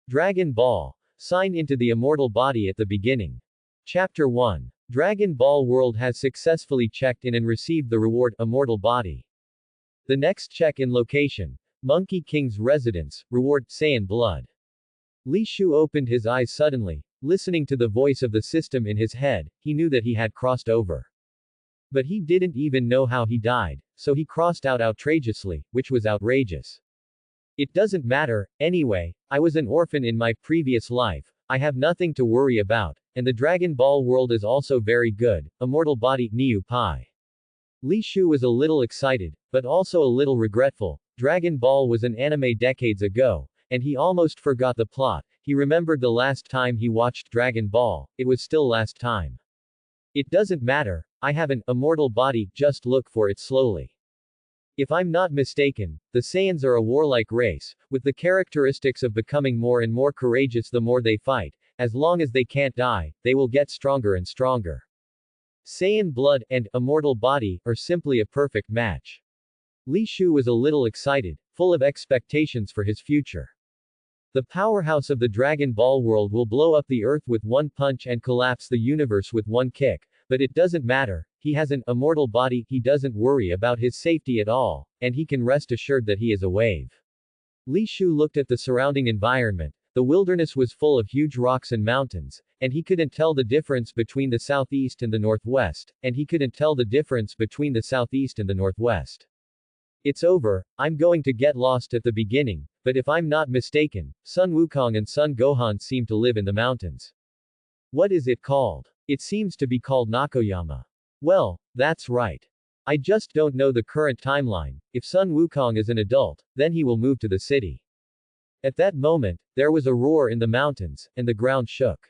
Dragon Ball. Sign into the immortal body at the beginning. Chapter 1. Dragon Ball World has successfully checked in and received the reward, Immortal Body. The next check-in location. Monkey King's residence, reward, Saiyan Blood. Li Shu opened his eyes suddenly. Listening to the voice of the system in his head, he knew that he had crossed over. But he didn't even know how he died, so he crossed out outrageously, which was outrageous. It doesn't matter, anyway, I was an orphan in my previous life, I have nothing to worry about, and the Dragon Ball world is also very good, Immortal Body, Niu Pai. Li Shu was a little excited, but also a little regretful. Dragon Ball was an anime decades ago, and he almost forgot the plot. He remembered the last time he watched Dragon Ball, it was still last time. It doesn't matter, I have an immortal body, just look for it slowly. If I'm not mistaken, the Saiyans are a warlike race, with the characteristics of becoming more and more courageous the more they fight. As long as they can't die, they will get stronger and stronger. Saiyan Blood and Immortal Body are simply a perfect match. Li Shu was a little excited, full of expectations for his future. The powerhouse of the Dragon Ball world will blow up the earth with one punch and collapse the universe with one kick, but it doesn't matter, he has an immortal body, he doesn't worry about his safety at all, and he can rest assured that he is a wave. Li Shu looked at the surrounding environment. The wilderness was full of huge rocks and mountains, and he couldn't tell the difference between the southeast and the northwest, and he couldn't tell the difference between the southeast and the northwest. It's over, I'm going to get lost at the beginning, but if I'm not mistaken, Sun Wukong and Sun Gohan seem to live in the mountains. What is it called? It seems to be called Nakoyama. Well, that's right. I just don't know the current timeline. If Sun Wukong is an adult, then he will move to the city. At that moment, there was a roar in the mountains, and the ground shook.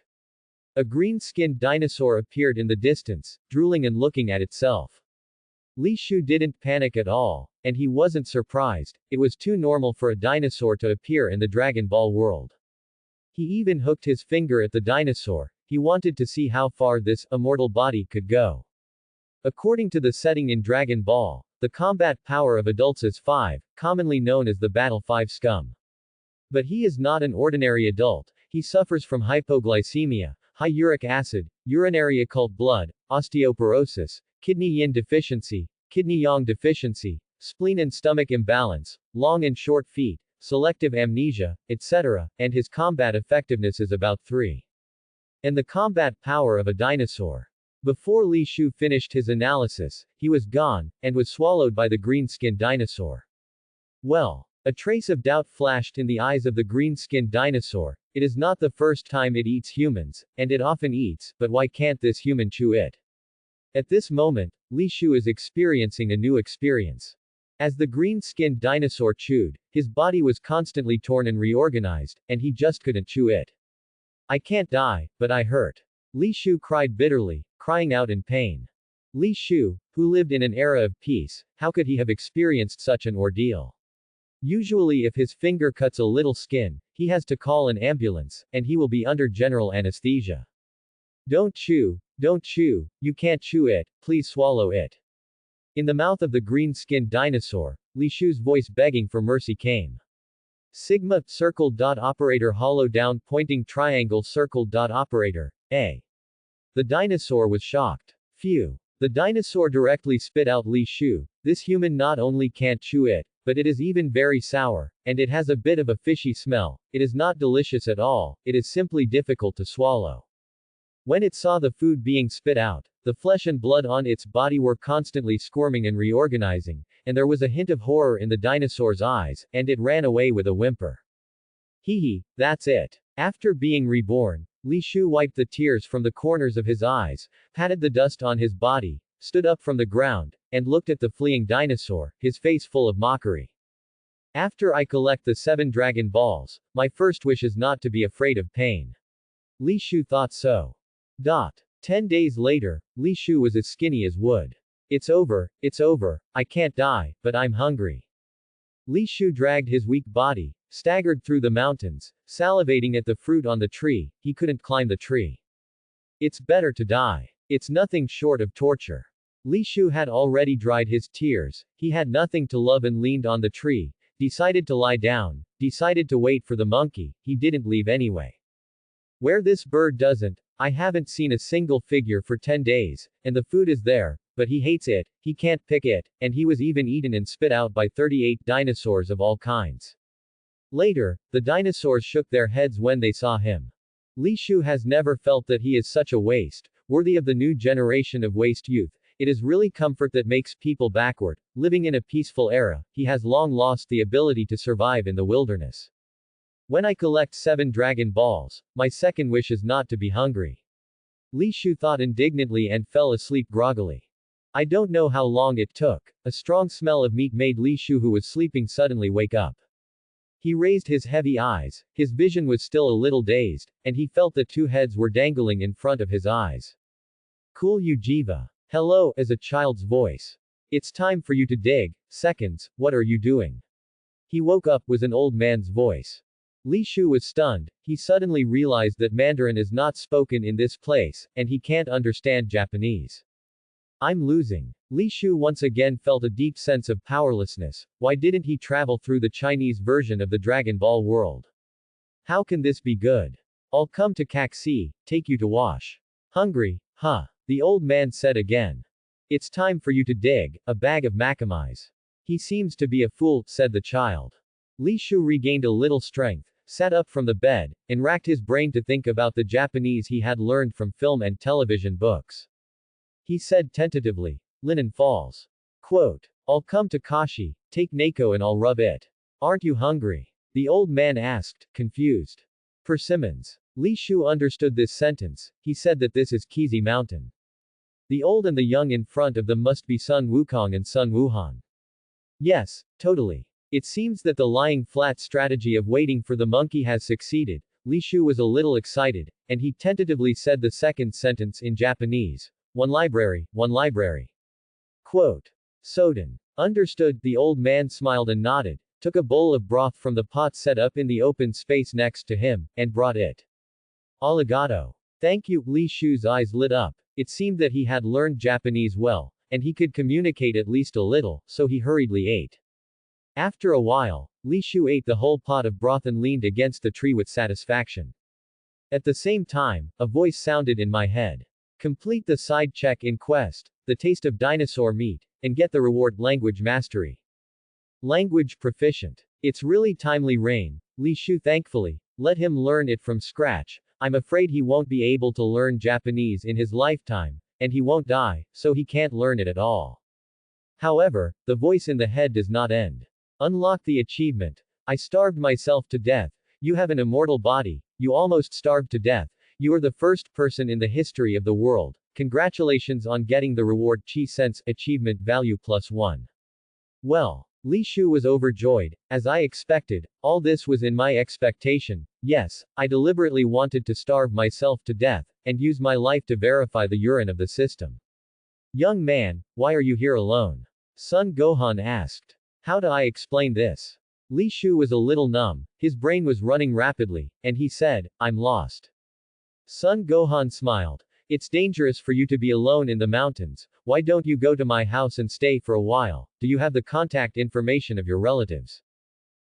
A green-skinned dinosaur appeared in the distance, drooling and looking at itself. Li Shu didn't panic at all, and he wasn't surprised, it was too normal for a dinosaur to appear in the Dragon Ball world. He even hooked his finger at the dinosaur, he wanted to see how far this immortal body could go. According to the setting in Dragon Ball, the combat power of adults is 5, commonly known as the Battle 5 scum. But he is not an ordinary adult, he suffers from hypoglycemia, high uric acid, urinary occult blood, osteoporosis, kidney yin deficiency, kidney yang deficiency, spleen and stomach imbalance, long and short feet, selective amnesia, etc., and his combat effectiveness is about 3. And the combat power of a dinosaur. Before Li Shu finished his analysis, he was gone, and was swallowed by the green-skinned dinosaur. Well, a trace of doubt flashed in the eyes of the green-skinned dinosaur. It is not the first time it eats humans, and it often eats, but why can't this human chew it? At this moment, Li Shu is experiencing a new experience. As the green-skinned dinosaur chewed, his body was constantly torn and reorganized, and he just couldn't chew it. I can't die, but I hurt. Li Shu cried bitterly, crying out in pain. Li Shu, who lived in an era of peace, how could he have experienced such an ordeal? Usually if his finger cuts a little skin, he has to call an ambulance, and he will be under general anesthesia. Don't chew, you can't chew it, please swallow it. In the mouth of the green-skinned dinosaur, Li Shu's voice begging for mercy came. Sigma, circle dot operator hollow down pointing triangle circle dot operator, A. The dinosaur was shocked. Phew. The dinosaur directly spit out Li Shu, this human not only can't chew it, but it is even very sour, and it has a bit of a fishy smell, it is not delicious at all, it is simply difficult to swallow. When it saw the food being spit out, the flesh and blood on its body were constantly squirming and reorganizing, and there was a hint of horror in the dinosaur's eyes, and it ran away with a whimper. Hee, that's it. After being reborn, Li Shu wiped the tears from the corners of his eyes, patted the dust on his body, stood up from the ground, and looked at the fleeing dinosaur, his face full of mockery. After I collect the 7 Dragon Balls, my first wish is not to be afraid of pain. Li Shu thought so. 10 days later, Li Shu was as skinny as wood. It's over, I can't die, but I'm hungry. Li Shu dragged his weak body, staggered through the mountains, salivating at the fruit on the tree, he couldn't climb the tree. It's better to die. It's nothing short of torture. Li Shu had already dried his tears, he had nothing to love and leaned on the tree, decided to lie down, decided to wait for the monkey, he didn't leave anyway. Where this bird doesn't, I haven't seen a single figure for 10 days, and the food is there, but he hates it, he can't pick it, and he was even eaten and spit out by 38 dinosaurs of all kinds. Later, the dinosaurs shook their heads when they saw him. Li Shu has never felt that he is such a waste, worthy of the new generation of waste youth. It is really comfort that makes people backward. Living in a peaceful era, he has long lost the ability to survive in the wilderness. When I collect 7 Dragon Balls, my second wish is not to be hungry. Li Shu thought indignantly and fell asleep groggily. I don't know how long it took. A strong smell of meat made Li Shu, who was sleeping, suddenly wake up. He raised his heavy eyes, his vision was still a little dazed, and he felt that 2 heads were dangling in front of his eyes. Cool you Jiva. Hello, as a child's voice. It's time for you to dig. Seconds, what are you doing? He woke up, was an old man's voice. Li Shu was stunned. He suddenly realized that Mandarin is not spoken in this place, and he can't understand Japanese. I'm losing. Li Shu once again felt a deep sense of powerlessness. Why didn't he travel through the Chinese version of the Dragon Ball world? How can this be good? I'll come to Caxi, take you to wash. Hungry, huh? The old man said again. It's time for you to dig, a bag of macamais. He seems to be a fool, said the child. Li Shu regained a little strength, sat up from the bed, and racked his brain to think about the Japanese he had learned from film and television books. He said tentatively, Linen Falls. Quote, I'll come to Kashi, take Neko and I'll rub it. Aren't you hungry? The old man asked, confused. Persimmons. Li Shu understood this sentence. He said that this is Kizi Mountain. The old and the young in front of them must be Sun Wukong and Sun Wuhan. Yes, totally. It seems that the lying flat strategy of waiting for the monkey has succeeded. Li Shu was a little excited, and he tentatively said the second sentence in Japanese. One library, one library. Quote. Soden. Understood, the old man smiled and nodded, took a bowl of broth from the pot set up in the open space next to him, and brought it. Arigato. Thank you, Li Shu's eyes lit up. It seemed that he had learned Japanese well, and he could communicate at least a little, so he hurriedly ate. After a while, Li Shu ate the whole pot of broth and leaned against the tree with satisfaction. At the same time, a voice sounded in my head. Complete the side check in Quest, the taste of dinosaur meat, and get the reward language mastery. Language proficient. It's really timely rain, Li Shu thankfully, let him learn it from scratch. I'm afraid he won't be able to learn Japanese in his lifetime, and he won't die, so he can't learn it at all. However, the voice in the head does not end. Unlock the achievement. I starved myself to death. You have an immortal body. You almost starved to death. You are the first person in the history of the world. Congratulations on getting the reward Chi Sense achievement value +1. Well, Li Shu was overjoyed. As I expected, all this was in my expectation. Yes, I deliberately wanted to starve myself to death, and use my life to verify the urine of the system. Young man, why are you here alone? Sun Gohan asked. How do I explain this? Li Shu was a little numb, his brain was running rapidly, and he said, I'm lost. Sun Gohan smiled. It's dangerous for you to be alone in the mountains. Why don't you go to my house and stay for a while? Do you have the contact information of your relatives?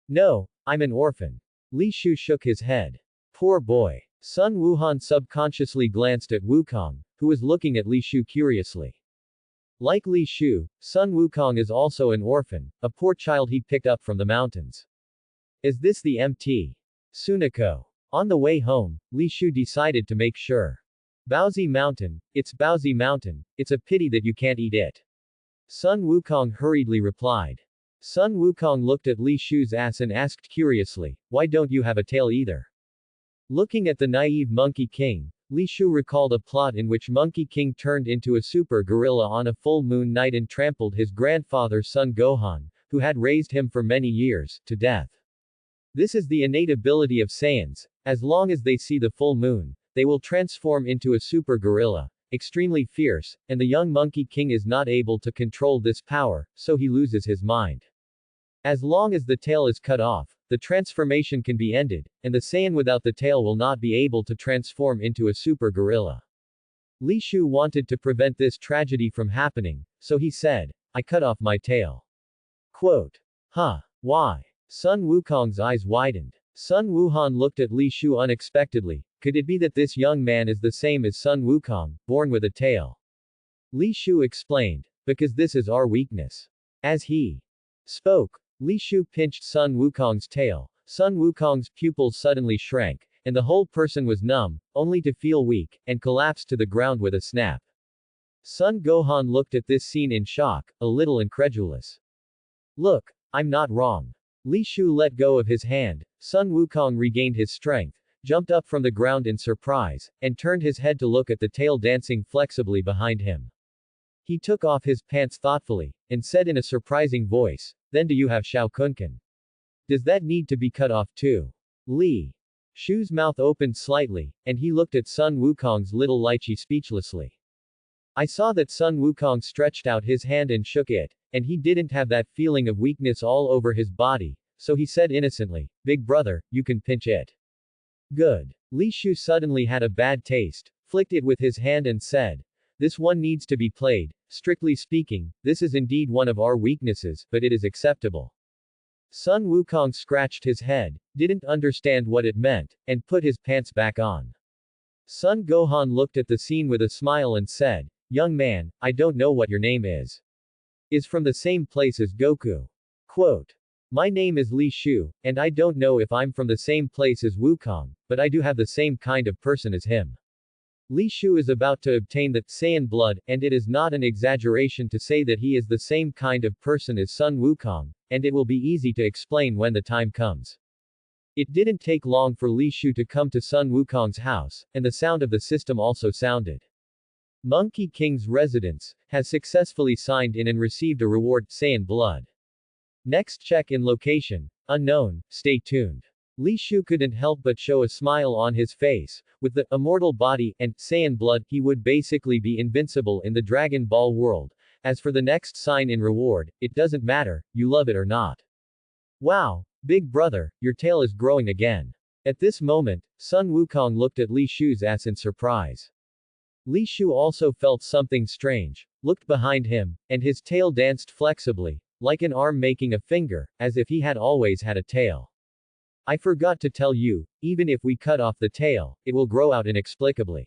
No, I'm an orphan. Li Shu shook his head. Poor boy. Sun Wuhan subconsciously glanced at Wukong, who was looking at Li Shu curiously. Like Li Shu, Sun Wukong is also an orphan, a poor child he picked up from the mountains. Is this the Mt. Sunako? On the way home, Li Shu decided to make sure. Baozi Mountain, it's Baozi Mountain, it's a pity that you can't eat it. Sun Wukong hurriedly replied. Sun Wukong looked at Li Shu's ass and asked curiously, why don't you have a tail either? Looking at the naive Monkey King, Li Shu recalled a plot in which Monkey King turned into a super gorilla on a full moon night and trampled his grandfather Sun Gohan, who had raised him for many years, to death. This is the innate ability of Saiyans. As long as they see the full moon, they will transform into a super gorilla, extremely fierce, and the young Monkey King is not able to control this power, so he loses his mind. As long as the tail is cut off, the transformation can be ended, and the Saiyan without the tail will not be able to transform into a super gorilla. Li Shu wanted to prevent this tragedy from happening, so he said, I cut off my tail. Quote. Huh. Why? Sun Wukong's eyes widened. Sun Wuhan looked at Li Shu unexpectedly. Could it be that this young man is the same as Sun Wukong, born with a tail? Li Shu explained. Because this is our weakness. As he spoke, Li Shu pinched Sun Wukong's tail. Sun Wukong's pupils suddenly shrank, and the whole person was numb, only to feel weak, and collapsed to the ground with a snap. Sun Gohan looked at this scene in shock, a little incredulous. Look, I'm not wrong. Li Shu let go of his hand. Sun Wukong regained his strength, jumped up from the ground in surprise, and turned his head to look at the tail dancing flexibly behind him. He took off his pants thoughtfully, and said in a surprising voice, "Then do you have Shao Kunkan? Does that need to be cut off too?" Li Shu's mouth opened slightly, and he looked at Sun Wukong's little lychee speechlessly. I saw that Sun Wukong stretched out his hand and shook it, and he didn't have that feeling of weakness all over his body, so he said innocently, "Big brother, you can pinch it." Good. Li Shu suddenly had a bad taste, flicked it with his hand and said, "This one needs to be played. Strictly speaking, this is indeed one of our weaknesses, but it is acceptable." Sun Wukong scratched his head, didn't understand what it meant, and put his pants back on. Sun Gohan looked at the scene with a smile and said, "Young man, I don't know what your name is. Is from the same place as Goku." Quote. My name is Li Shu, and I don't know if I'm from the same place as Wukong, but I do have the same kind of person as him. Li Shu is about to obtain the Saiyan blood, and it is not an exaggeration to say that he is the same kind of person as Sun Wukong, and it will be easy to explain when the time comes. It didn't take long for Li Shu to come to Sun Wukong's house, and the sound of the system also sounded. Monkey King's residence has successfully signed in and received a reward, Saiyan blood. Next check in location, unknown, stay tuned. Li Shu couldn't help but show a smile on his face. With the immortal body and Saiyan blood, he would basically be invincible in the Dragon Ball world. As for the next sign in reward, it doesn't matter, you love it or not. Wow, big brother, your tail is growing again. At this moment, Sun Wukong looked at Li Shu's ass in surprise. Li Shu also felt something strange, looked behind him, and his tail danced flexibly, like an arm making a finger, as if he had always had a tail. I forgot to tell you, even if we cut off the tail, it will grow out inexplicably.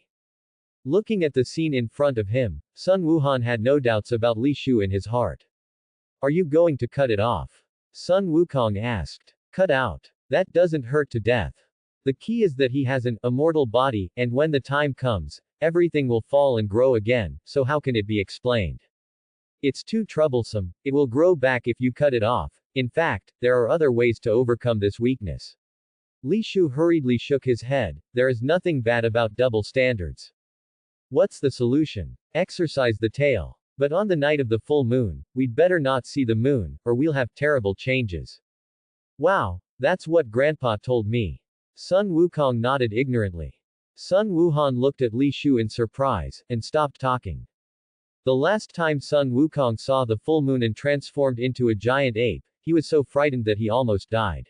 Looking at the scene in front of him, Sun Wuhan had no doubts about Li Shu in his heart. Are you going to cut it off? Sun Wukong asked. Cut out. That doesn't hurt to death. The key is that he has an immortal body, and when the time comes, everything will fall and grow again, so how can it be explained? It's too troublesome, it will grow back if you cut it off. In fact, there are other ways to overcome this weakness. Li Shu hurriedly shook his head. There is nothing bad about double standards. What's the solution? Exercise the tail. But on the night of the full moon, we'd better not see the moon, or we'll have terrible changes. Wow, that's what Grandpa told me. Sun Wukong nodded ignorantly. Sun Wuhan looked at Li Shu in surprise, and stopped talking. The last time Sun Wukong saw the full moon and transformed into a giant ape, he was so frightened that he almost died.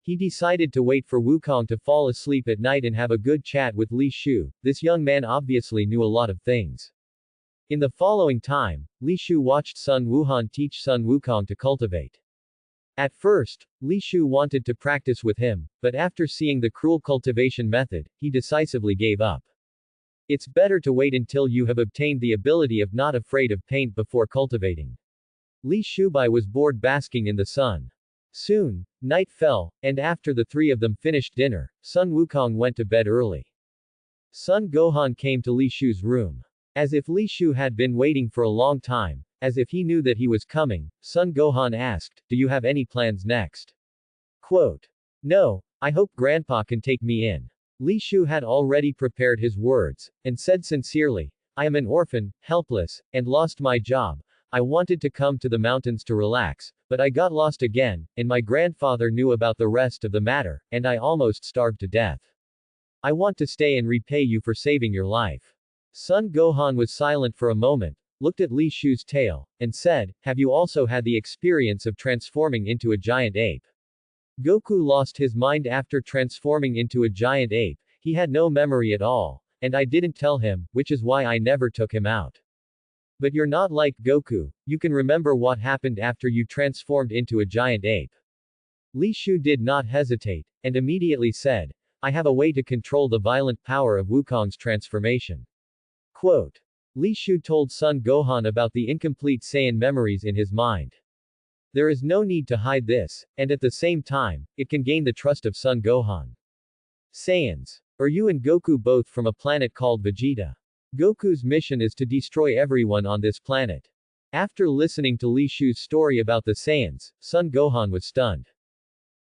He decided to wait for Wukong to fall asleep at night and have a good chat with Li Shu. This young man obviously knew a lot of things. In the following time, Li Shu watched Sun Wuhan teach Sun Wukong to cultivate. At first, Li Shu wanted to practice with him, but after seeing the cruel cultivation method, he decisively gave up. It's better to wait until you have obtained the ability of not afraid of pain before cultivating. Li Shubai was bored basking in the sun. Soon, night fell, and after the three of them finished dinner, Sun Wukong went to bed early. Sun Gohan came to Li Shu's room. As if Li Shu had been waiting for a long time, as if he knew that he was coming, Sun Gohan asked, do you have any plans next? Quote. No, I hope Grandpa can take me in. Li Shu had already prepared his words, and said sincerely, I am an orphan, helpless, and lost my job. I wanted to come to the mountains to relax, but I got lost again, and my grandfather knew about the rest of the matter, and I almost starved to death. I want to stay and repay you for saving your life. Sun Gohan was silent for a moment, looked at Li Shu's tail, and said, have you also had the experience of transforming into a giant ape? Goku lost his mind after transforming into a giant ape. He had no memory at all, and I didn't tell him, which is why I never took him out. But you're not like Goku, you can remember what happened after you transformed into a giant ape. Li Shu did not hesitate, and immediately said, I have a way to control the violent power of Wukong's transformation. Quote. Li Shu told Son Gohan about the incomplete Saiyan memories in his mind. There is no need to hide this, and at the same time, it can gain the trust of Son Gohan. Saiyans. Are you and Goku both from a planet called Vegeta? Goku's mission is to destroy everyone on this planet. After listening to Li Shu's story about the Saiyans, Son Gohan was stunned.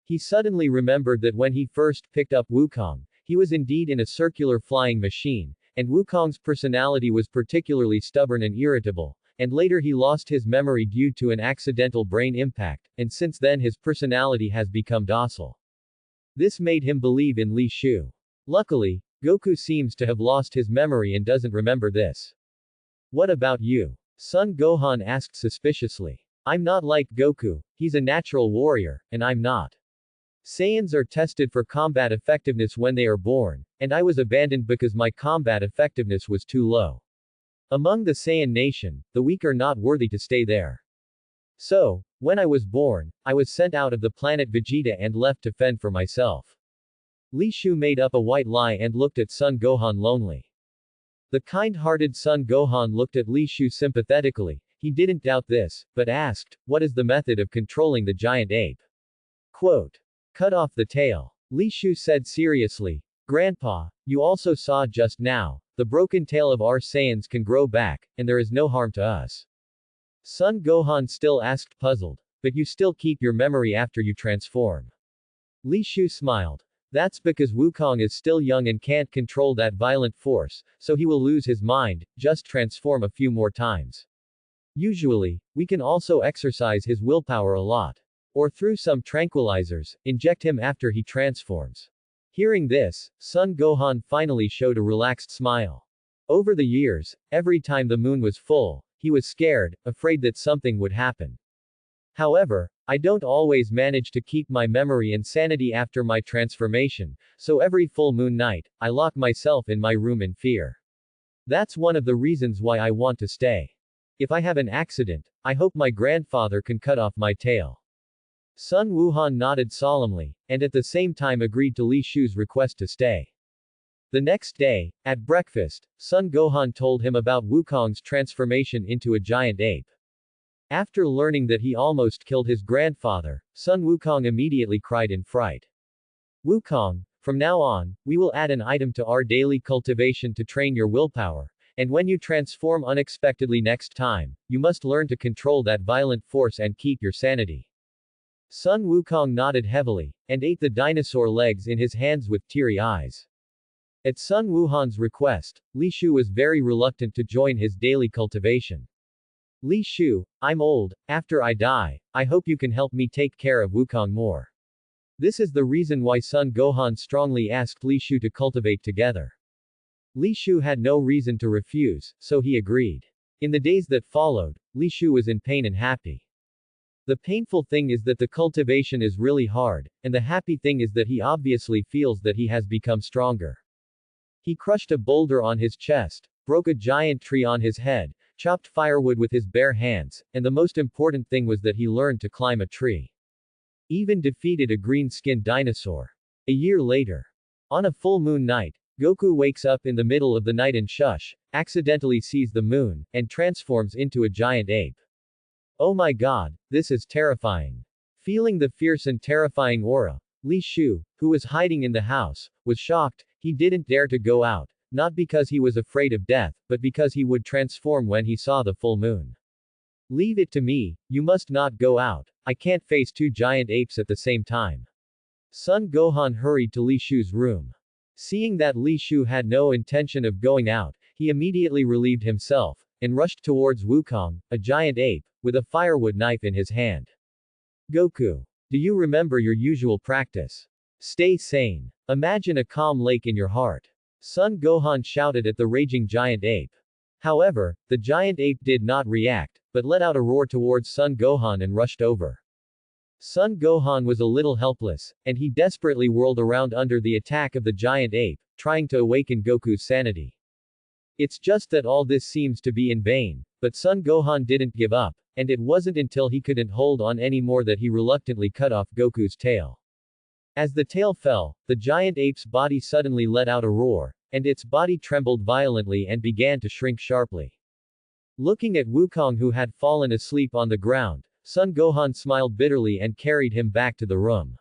He suddenly remembered that when he first picked up Wukong, he was indeed in a circular flying machine, and Wukong's personality was particularly stubborn and irritable, and later he lost his memory due to an accidental brain impact, and since then his personality has become docile. This made him believe in Li Shu. Luckily, Goku seems to have lost his memory and doesn't remember this. What about you? Son Gohan asked suspiciously. I'm not like Goku, he's a natural warrior, and I'm not. Saiyans are tested for combat effectiveness when they are born, and I was abandoned because my combat effectiveness was too low. Among the Saiyan nation, the weak are not worthy to stay there. So, when I was born, I was sent out of the planet Vegeta and left to fend for myself. Li Shu made up a white lie and looked at Son Gohan lonely. The kind-hearted Son Gohan looked at Li Shu sympathetically. He didn't doubt this, but asked, what is the method of controlling the giant ape? Quote. Cut off the tail. Li Shu said seriously, Grandpa, you also saw just now, the broken tail of our Saiyans can grow back, and there is no harm to us. Son Gohan still asked puzzled, but you still keep your memory after you transform. Li Shu smiled. That's because Wukong is still young and can't control that violent force, so he will lose his mind, just transform a few more times. Usually, we can also exercise his willpower a lot. Or through some tranquilizers, inject him after he transforms. Hearing this, Son Gohan finally showed a relaxed smile. Over the years, every time the moon was full, he was scared, afraid that something would happen. However, I don't always manage to keep my memory and sanity after my transformation, so every full moon night, I lock myself in my room in fear. That's one of the reasons why I want to stay. If I have an accident, I hope my grandfather can cut off my tail. Sun Wuhan nodded solemnly, and at the same time agreed to Li Shu's request to stay. The next day, at breakfast, Son Gohan told him about Wukong's transformation into a giant ape. After learning that he almost killed his grandfather, Sun Wukong immediately cried in fright. Wukong, from now on, we will add an item to our daily cultivation to train your willpower, and when you transform unexpectedly next time, you must learn to control that violent force and keep your sanity. Sun Wukong nodded heavily, and ate the dinosaur legs in his hands with teary eyes. At Sun Wuhan's request, Li Shu was very reluctant to join his daily cultivation. Li Shu, I'm old, after I die, I hope you can help me take care of Wukong more. This is the reason why Son Gohan strongly asked Li Shu to cultivate together. Li Shu had no reason to refuse, so he agreed. In the days that followed, Li Shu was in pain and happy. The painful thing is that the cultivation is really hard, and the happy thing is that he obviously feels that he has become stronger. He crushed a boulder on his chest, broke a giant tree on his head, chopped firewood with his bare hands, and the most important thing was that he learned to climb a tree. Even defeated a green-skinned dinosaur. A year later. On a full moon night, Goku wakes up in the middle of the night and accidentally sees the moon, and transforms into a giant ape. Oh my god, this is terrifying. Feeling the fierce and terrifying aura, Li Shu, who was hiding in the house, was shocked. He didn't dare to go out, not because he was afraid of death, but because he would transform when he saw the full moon. Leave it to me, you must not go out, I can't face two giant apes at the same time. Son Gohan hurried to Li Shu's room. Seeing that Li Shu had no intention of going out, he immediately relieved himself, and rushed towards Wukong, a giant ape, with a firewood knife in his hand. Goku. Do you remember your usual practice? Stay sane. Imagine a calm lake in your heart. Son Gohan shouted at the raging giant ape. However, the giant ape did not react, but let out a roar towards Son Gohan and rushed over. Son Gohan was a little helpless, and he desperately whirled around under the attack of the giant ape, trying to awaken Goku's sanity. It's just that all this seems to be in vain, but Son Gohan didn't give up, and it wasn't until he couldn't hold on anymore that he reluctantly cut off Goku's tail. As the tail fell, the giant ape's body suddenly let out a roar, and its body trembled violently and began to shrink sharply. Looking at Wukong, who had fallen asleep on the ground, Son Gohan smiled bitterly and carried him back to the room.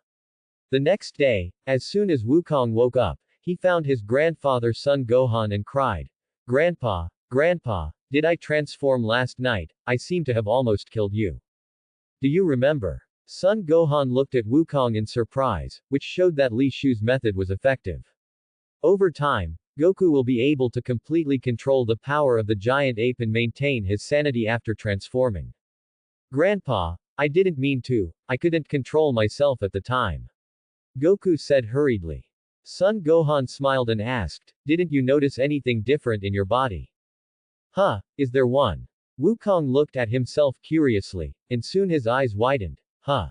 The next day, as soon as Wukong woke up, he found his grandfather Son Gohan and cried, "Grandpa, Grandpa, did I transform last night? I seem to have almost killed you. Do you remember?" Son Gohan looked at Wukong in surprise, which showed that Li Shu's method was effective. Over time, Goku will be able to completely control the power of the giant ape and maintain his sanity after transforming. "Grandpa, I didn't mean to, I couldn't control myself at the time," Goku said hurriedly. Son Gohan smiled and asked, "Didn't you notice anything different in your body?" "Huh, is there one?" Wukong looked at himself curiously, and soon his eyes widened. "Huh.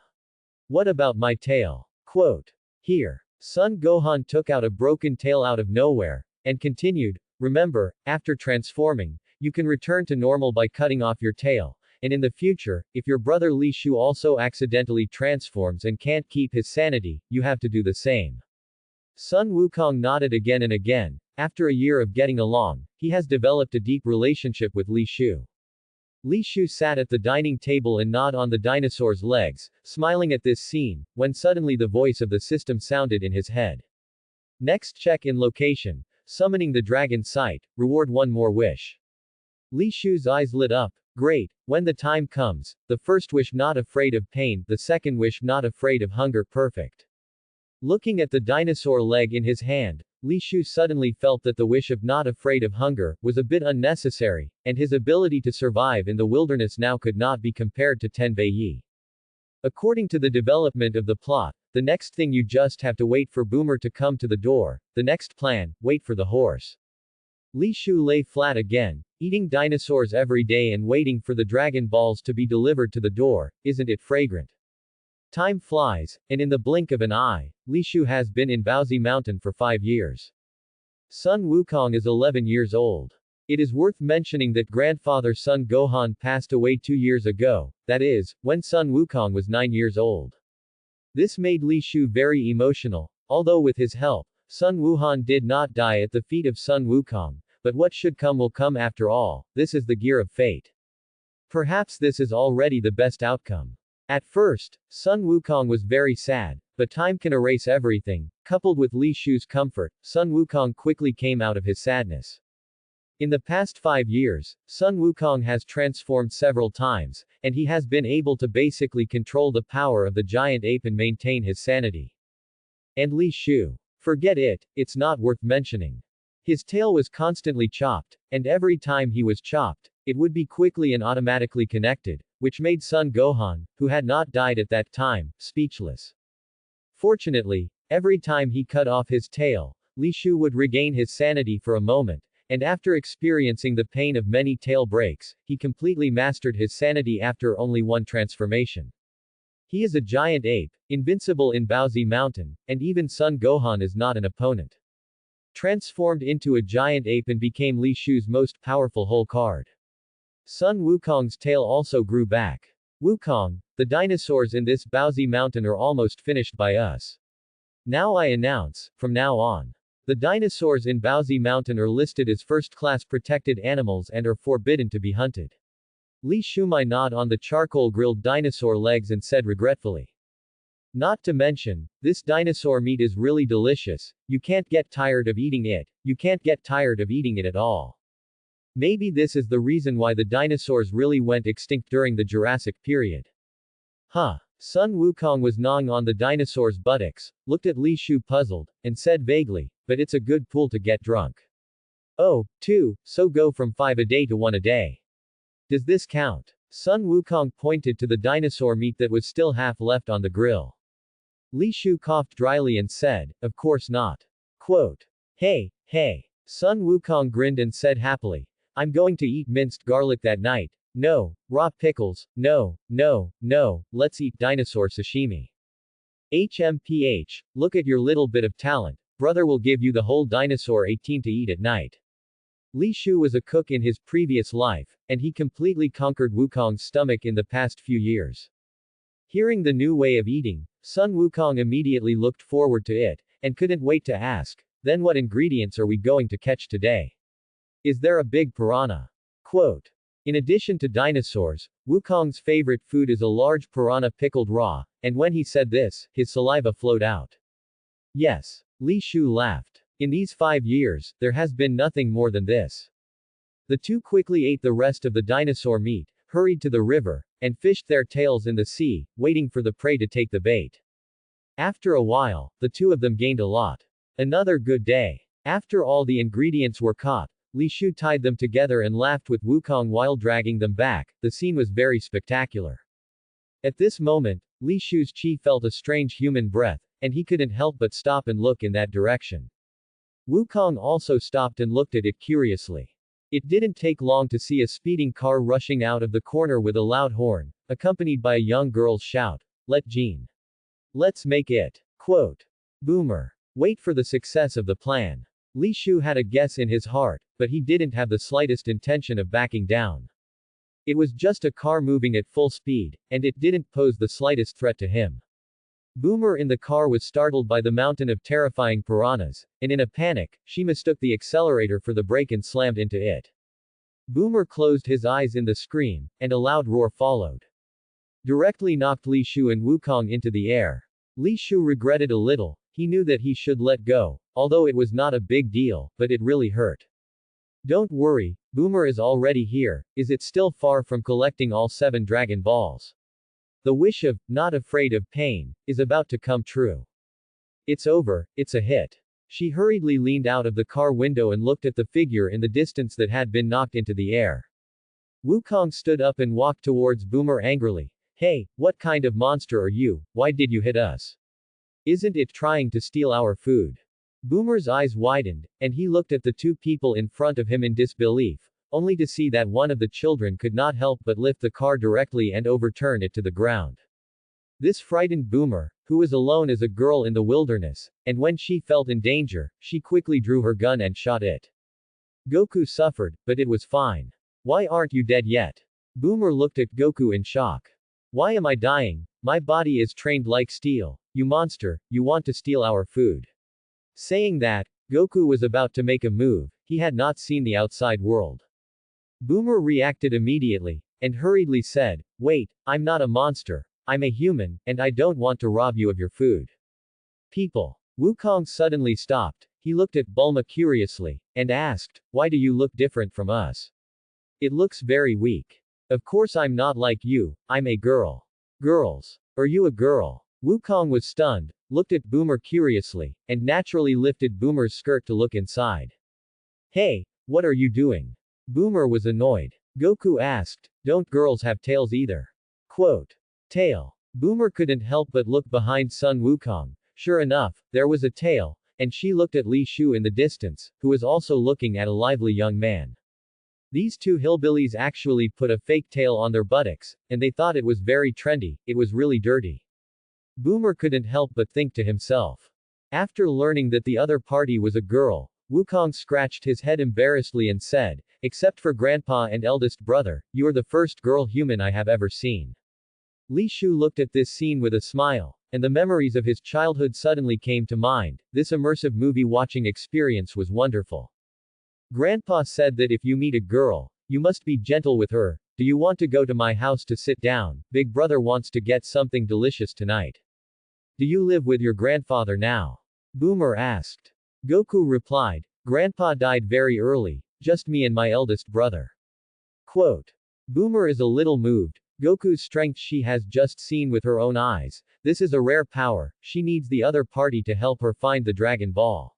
What about my tail?" Quote. Here. Son Gohan took out a broken tail out of nowhere, and continued, "Remember, after transforming, you can return to normal by cutting off your tail, and in the future, if your brother Li Shu also accidentally transforms and can't keep his sanity, you have to do the same." Sun Wukong nodded again and again. After a year of getting along, he has developed a deep relationship with Li Shu. Li Shu sat at the dining table and gnawed on the dinosaur's legs, smiling at this scene, when suddenly the voice of the system sounded in his head. "Next check in location. Summoning the dragon site. Reward one more wish." Li Shu's eyes lit up. "Great. When the time comes, the first wish not afraid of pain, the second wish not afraid of hunger. Perfect." Looking at the dinosaur leg in his hand, Li Shu suddenly felt that the wish of not afraid of hunger was a bit unnecessary, and his ability to survive in the wilderness now could not be compared to Tenbei Yi. According to the development of the plot, the next thing you just have to wait for Boomer to come to the door, the next plan, wait for the horse. Li Shu lay flat again, eating dinosaurs every day and waiting for the Dragon Balls to be delivered to the door. Isn't it fragrant? Time flies, and in the blink of an eye, Li Shu has been in Baozi Mountain for 5 years. Sun Wukong is 11 years old. It is worth mentioning that grandfather Sun Gohan passed away 2 years ago, that is, when Sun Wukong was 9 years old. This made Li Shu very emotional, although with his help, Sun Wuhan did not die at the feet of Sun Wukong, but what should come will come after all. This is the gear of fate. Perhaps this is already the best outcome. At first, Sun Wukong was very sad, but time can erase everything. Coupled with Li Shu's comfort, Sun Wukong quickly came out of his sadness. In the past 5 years, Sun Wukong has transformed several times, and he has been able to basically control the power of the giant ape and maintain his sanity. And Li Shu. Forget it, it's not worth mentioning. His tail was constantly chopped, and every time he was chopped, it would be quickly and automatically connected, which made Sun Gohan, who had not died at that time, speechless. Fortunately, every time he cut off his tail, Li Shu would regain his sanity for a moment, and after experiencing the pain of many tail breaks, he completely mastered his sanity after only one transformation. He is a giant ape, invincible in Baozi Mountain, and even Sun Gohan is not an opponent. Transformed into a giant ape and became Li Shu's most powerful whole card. Sun Wukong's tail also grew back. "Wukong, the dinosaurs in this Baozi Mountain are almost finished by us. Now I announce, from now on, the dinosaurs in Baozi Mountain are listed as first-class protected animals and are forbidden to be hunted." Li Shumai gnawed on the charcoal-grilled dinosaur legs and said regretfully. "Not to mention, this dinosaur meat is really delicious. You can't get tired of eating it. You can't get tired of eating it at all. Maybe this is the reason why the dinosaurs really went extinct during the Jurassic period." Huh. Sun Wukong was gnawing on the dinosaur's buttocks, looked at Li Shu puzzled, and said vaguely, "But it's a good pool to get drunk." "Oh, 2, so go from 5 a day to 1 a day. Does this count?" Sun Wukong pointed to the dinosaur meat that was still half left on the grill. Li Shu coughed dryly and said, "Of course not." Quote. Hey. Sun Wukong grinned and said happily, "I'm going to eat minced garlic that night. No, raw pickles, no, let's eat dinosaur sashimi. HMPH, look at your little bit of talent. Brother will give you the whole dinosaur 18 to eat at night." Li Shu was a cook in his previous life, and he completely conquered Wukong's stomach in the past few years. Hearing the new way of eating, Sun Wukong immediately looked forward to it, and couldn't wait to ask, then what ingredients are we going to catch today? Is there a big piranha? Quote. In addition to dinosaurs, Wukong's favorite food is a large piranha pickled raw, and when he said this, his saliva flowed out. Yes. Li Shu laughed. In these 5 years, there has been nothing more than this. The two quickly ate the rest of the dinosaur meat, hurried to the river, and fished their tails in the sea, waiting for the prey to take the bait. After a while, the two of them gained a lot. Another good day. After all the ingredients were caught, Li Shu tied them together and laughed with Wukong while dragging them back. The scene was very spectacular. At this moment, Li Shu's chi felt a strange human breath, and he couldn't help but stop and look in that direction. Wukong also stopped and looked at it curiously. It didn't take long to see a speeding car rushing out of the corner with a loud horn, accompanied by a young girl's shout, "Let Jean. Let's make it." Quote. Boomer. Wait for the success of the plan. Li Shu had a guess in his heart, but he didn't have the slightest intention of backing down. It was just a car moving at full speed, and it didn't pose the slightest threat to him. Boomer in the car was startled by the mountain of terrifying piranhas, and in a panic, she mistook the accelerator for the brake and slammed into it. Boomer closed his eyes in the scream, and a loud roar followed. Directly knocked Li Shu and Wukong into the air. Li Shu regretted a little, he knew that he should let go, although it was not a big deal, but it really hurt. Don't worry, Boomer is already here. Is it still far from collecting all 7 Dragon Balls? The wish of, not afraid of pain, is about to come true. It's over, it's a hit. She hurriedly leaned out of the car window and looked at the figure in the distance that had been knocked into the air. Wukong stood up and walked towards Boomer angrily. Hey, what kind of monster are you? Why did you hit us? Isn't it trying to steal our food? Boomer's eyes widened, and he looked at the two people in front of him in disbelief, only to see that one of the children could not help but lift the car directly and overturn it to the ground. This frightened Boomer, who was alone as a girl in the wilderness, and when she felt in danger, she quickly drew her gun and shot it. Goku suffered, but it was fine. Why aren't you dead yet? Boomer looked at Goku in shock. Why am I dying? My body is trained like steel. You monster, you want to steal our food. Saying that, Goku was about to make a move. He had not seen the outside world. Boomer reacted immediately, and hurriedly said, Wait, I'm not a monster. I'm a human, and I don't want to rob you of your food. People. Wukong suddenly stopped. He looked at Bulma curiously, and asked, Why do you look different from us? It looks very weak. Of course I'm not like you, I'm a girl. Girls. Are you a girl? Wukong was stunned, looked at Boomer curiously, and naturally lifted Boomer's skirt to look inside. Hey, what are you doing? Boomer was annoyed. Goku asked, Don't girls have tails either? Quote. Tail. Boomer couldn't help but look behind Sun Wukong. Sure enough, there was a tail, and she looked at Li Shu in the distance, who was also looking at a lively young man. These two hillbillies actually put a fake tail on their buttocks, and they thought it was very trendy. It was really dirty. Boomer couldn't help but think to himself. After learning that the other party was a girl, Wukong scratched his head embarrassedly and said, Except for Grandpa and eldest brother, you are the first girl human I have ever seen. Li Shu looked at this scene with a smile, and the memories of his childhood suddenly came to mind. This immersive movie watching experience was wonderful. Grandpa said that if you meet a girl, you must be gentle with her. Do you want to go to my house to sit down? Big brother wants to get something delicious tonight. Do you live with your grandfather now? Boomer asked. Goku replied, Grandpa died very early, just me and my eldest brother. Quote. Boomer is a little moved. Goku's strength she has just seen with her own eyes. This is a rare power. She needs the other party to help her find the Dragon Ball.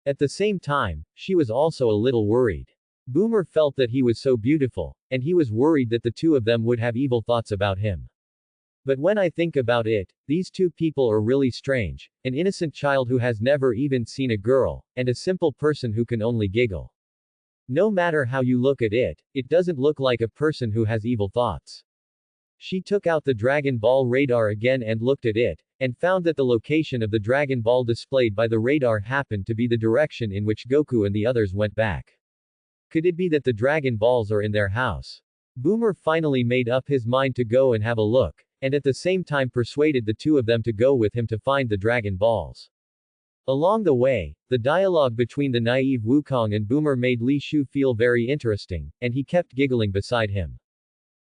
At the same time, she was also a little worried. Boomer felt that he was so beautiful, and he was worried that the two of them would have evil thoughts about him. But when I think about it, these two people are really strange, an innocent child who has never even seen a girl, and a simple person who can only giggle. No matter how you look at it, it doesn't look like a person who has evil thoughts. She took out the Dragon Ball radar again and looked at it, and found that the location of the Dragon Ball displayed by the radar happened to be the direction in which Goku and the others went back. Could it be that the Dragon Balls are in their house? Boomer finally made up his mind to go and have a look, and at the same time persuaded the two of them to go with him to find the Dragon Balls. Along the way, the dialogue between the naive Wukong and Boomer made Li Shu feel very interesting, and he kept giggling beside him.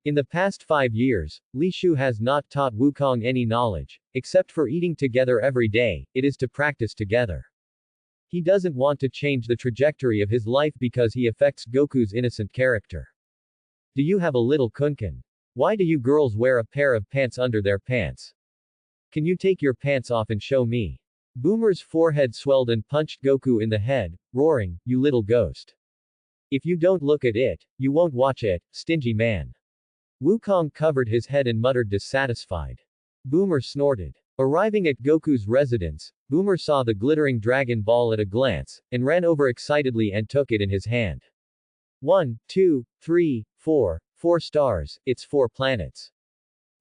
In the past 5 years, Li Shu has not taught Wukong any knowledge, except for eating together every day, it is to practice together. He doesn't want to change the trajectory of his life because he affects Goku's innocent character. Do you have a little kunkan? Why do you girls wear a pair of pants under their pants? Can you take your pants off and show me? Boomer's forehead swelled and punched Goku in the head, roaring, "You little ghost. If you don't look at it, you won't watch it, stingy man." Wukong covered his head and muttered dissatisfied. Boomer snorted. Arriving at Goku's residence, Boomer saw the glittering Dragon Ball at a glance, and ran over excitedly and took it in his hand. 1, 2, 3, 4, 4 stars, it's 4 planets.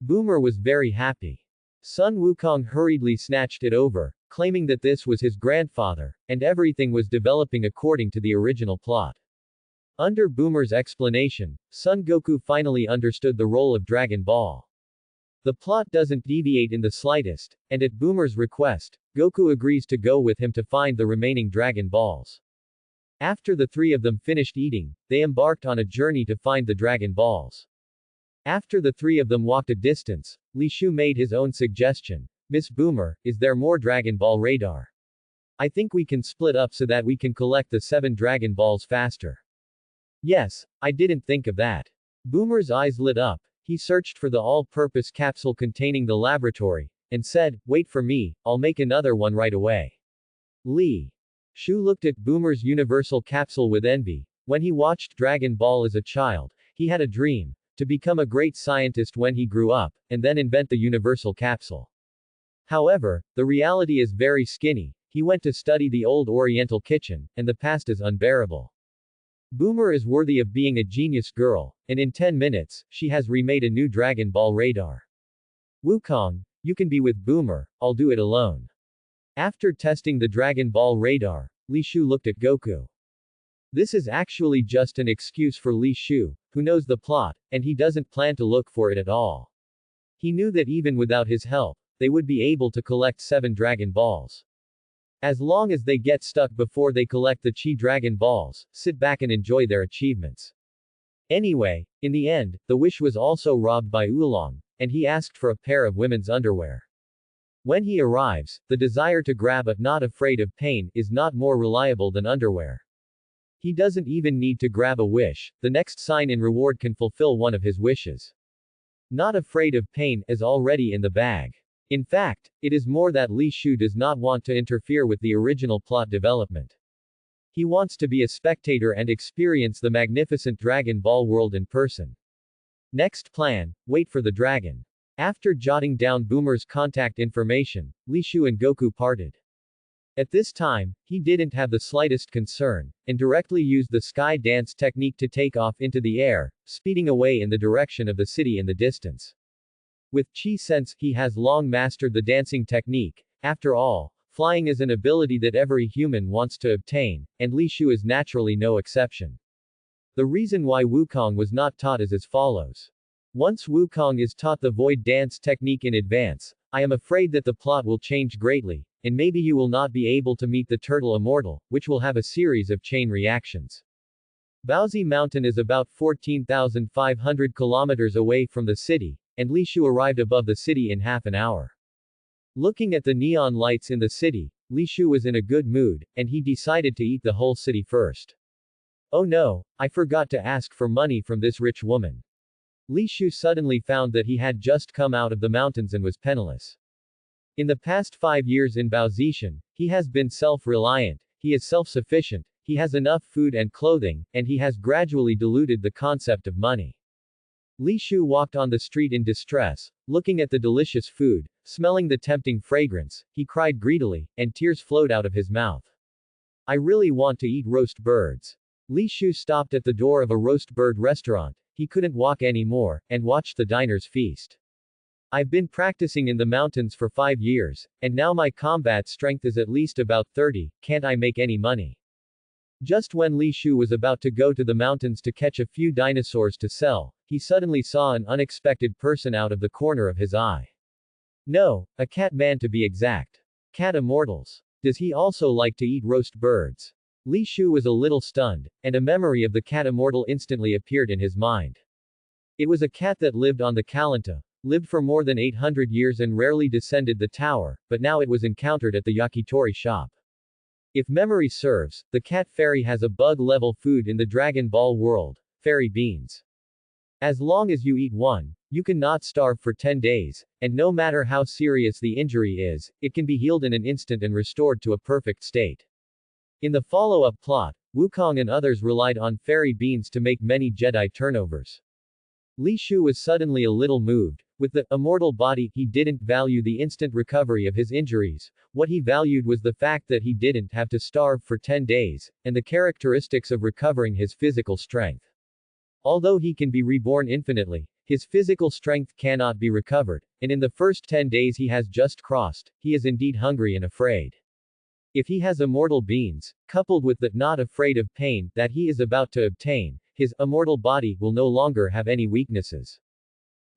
Boomer was very happy. Son Wukong hurriedly snatched it over, claiming that this was his grandfather, and everything was developing according to the original plot. Under Boomer's explanation, Son Goku finally understood the role of Dragon Ball. The plot doesn't deviate in the slightest, and at Boomer's request, Goku agrees to go with him to find the remaining Dragon Balls. After the three of them finished eating, they embarked on a journey to find the Dragon Balls. After the three of them walked a distance, Li Shu made his own suggestion. "Miss Boomer, is there more Dragon Ball radar? I think we can split up so that we can collect the 7 Dragon Balls faster." "Yes, I didn't think of that." Boomer's eyes lit up. He searched for the all-purpose capsule containing the laboratory, and said, "Wait for me, I'll make another one right away." Li Shu looked at Boomer's universal capsule with envy. When he watched Dragon Ball as a child, he had a dream, to become a great scientist when he grew up, and then invent the universal capsule. However, the reality is very skinny. He went to study the old Oriental kitchen, and the past is unbearable. Boomer is worthy of being a genius girl, and in 10 minutes, she has remade a new Dragon Ball radar. Wukong, you can be with Boomer, I'll do it alone. After testing the Dragon Ball radar, Li Shu looked at Goku. This is actually just an excuse for Li Shu, who knows the plot, and he doesn't plan to look for it at all. He knew that even without his help, they would be able to collect 7 Dragon Balls. As long as they get stuck before they collect the Chi Dragon Balls, sit back and enjoy their achievements. Anyway, in the end, the wish was also robbed by Oolong, and he asked for a pair of women's underwear. When he arrives, the desire to grab a "not afraid of pain" is not more reliable than underwear. He doesn't even need to grab a wish, the next sign in reward can fulfill one of his wishes. "Not afraid of pain" is already in the bag. In fact, it is more that Li Shu does not want to interfere with the original plot development. He wants to be a spectator and experience the magnificent Dragon Ball world in person. Next plan, wait for the dragon. After jotting down Boomer's contact information, Li Shu and Goku parted. At this time, he didn't have the slightest concern, and directly used the sky dance technique to take off into the air, speeding away in the direction of the city in the distance. With Chi Sense, he has long mastered the dancing technique. After all, flying is an ability that every human wants to obtain, and Li Shu is naturally no exception. The reason why Wukong was not taught is as follows. Once Wukong is taught the void dance technique in advance, I am afraid that the plot will change greatly, and maybe you will not be able to meet the turtle Immortal, which will have a series of chain reactions. Baozi Mountain is about 14,500 kilometers away from the city, and Li Shu arrived above the city in half an hour. Looking at the neon lights in the city, Li Shu was in a good mood, and he decided to eat the whole city first. Oh no, I forgot to ask for money from this rich woman. Li Shu suddenly found that he had just come out of the mountains and was penniless. In the past 5 years in Baozishan, he has been self-reliant, he is self-sufficient, he has enough food and clothing, and he has gradually diluted the concept of money. Li Shu walked on the street in distress, looking at the delicious food, smelling the tempting fragrance, he cried greedily, and tears flowed out of his mouth. I really want to eat roast birds. Li Shu stopped at the door of a roast bird restaurant, he couldn't walk anymore, and watched the diners feast. I've been practicing in the mountains for 5 years, and now my combat strength is at least about 30, can't I make any money? Just when Li Shu was about to go to the mountains to catch a few dinosaurs to sell, he suddenly saw an unexpected person out of the corner of his eye. No, a cat man to be exact. Cat Immortals. Does he also like to eat roast birds? Li Shu was a little stunned, and a memory of the cat Immortal instantly appeared in his mind. It was a cat that lived on the Kalanta, lived for more than 800 years and rarely descended the tower, but now it was encountered at the yakitori shop. If memory serves, the cat fairy has a bug-level food in the Dragon Ball world, fairy beans. As long as you eat one, you can not starve for 10 days, and no matter how serious the injury is, it can be healed in an instant and restored to a perfect state. In the follow-up plot, Wukong and others relied on fairy beans to make many Jedi turnovers. Li Shu was suddenly a little moved. With the immortal body, he didn't value the instant recovery of his injuries. What he valued was the fact that he didn't have to starve for 10 days, and the characteristics of recovering his physical strength. Although he can be reborn infinitely, his physical strength cannot be recovered, and in the first 10 days he has just crossed, he is indeed hungry and afraid. If he has immortal beings, coupled with the not afraid of pain that he is about to obtain, his immortal body will no longer have any weaknesses.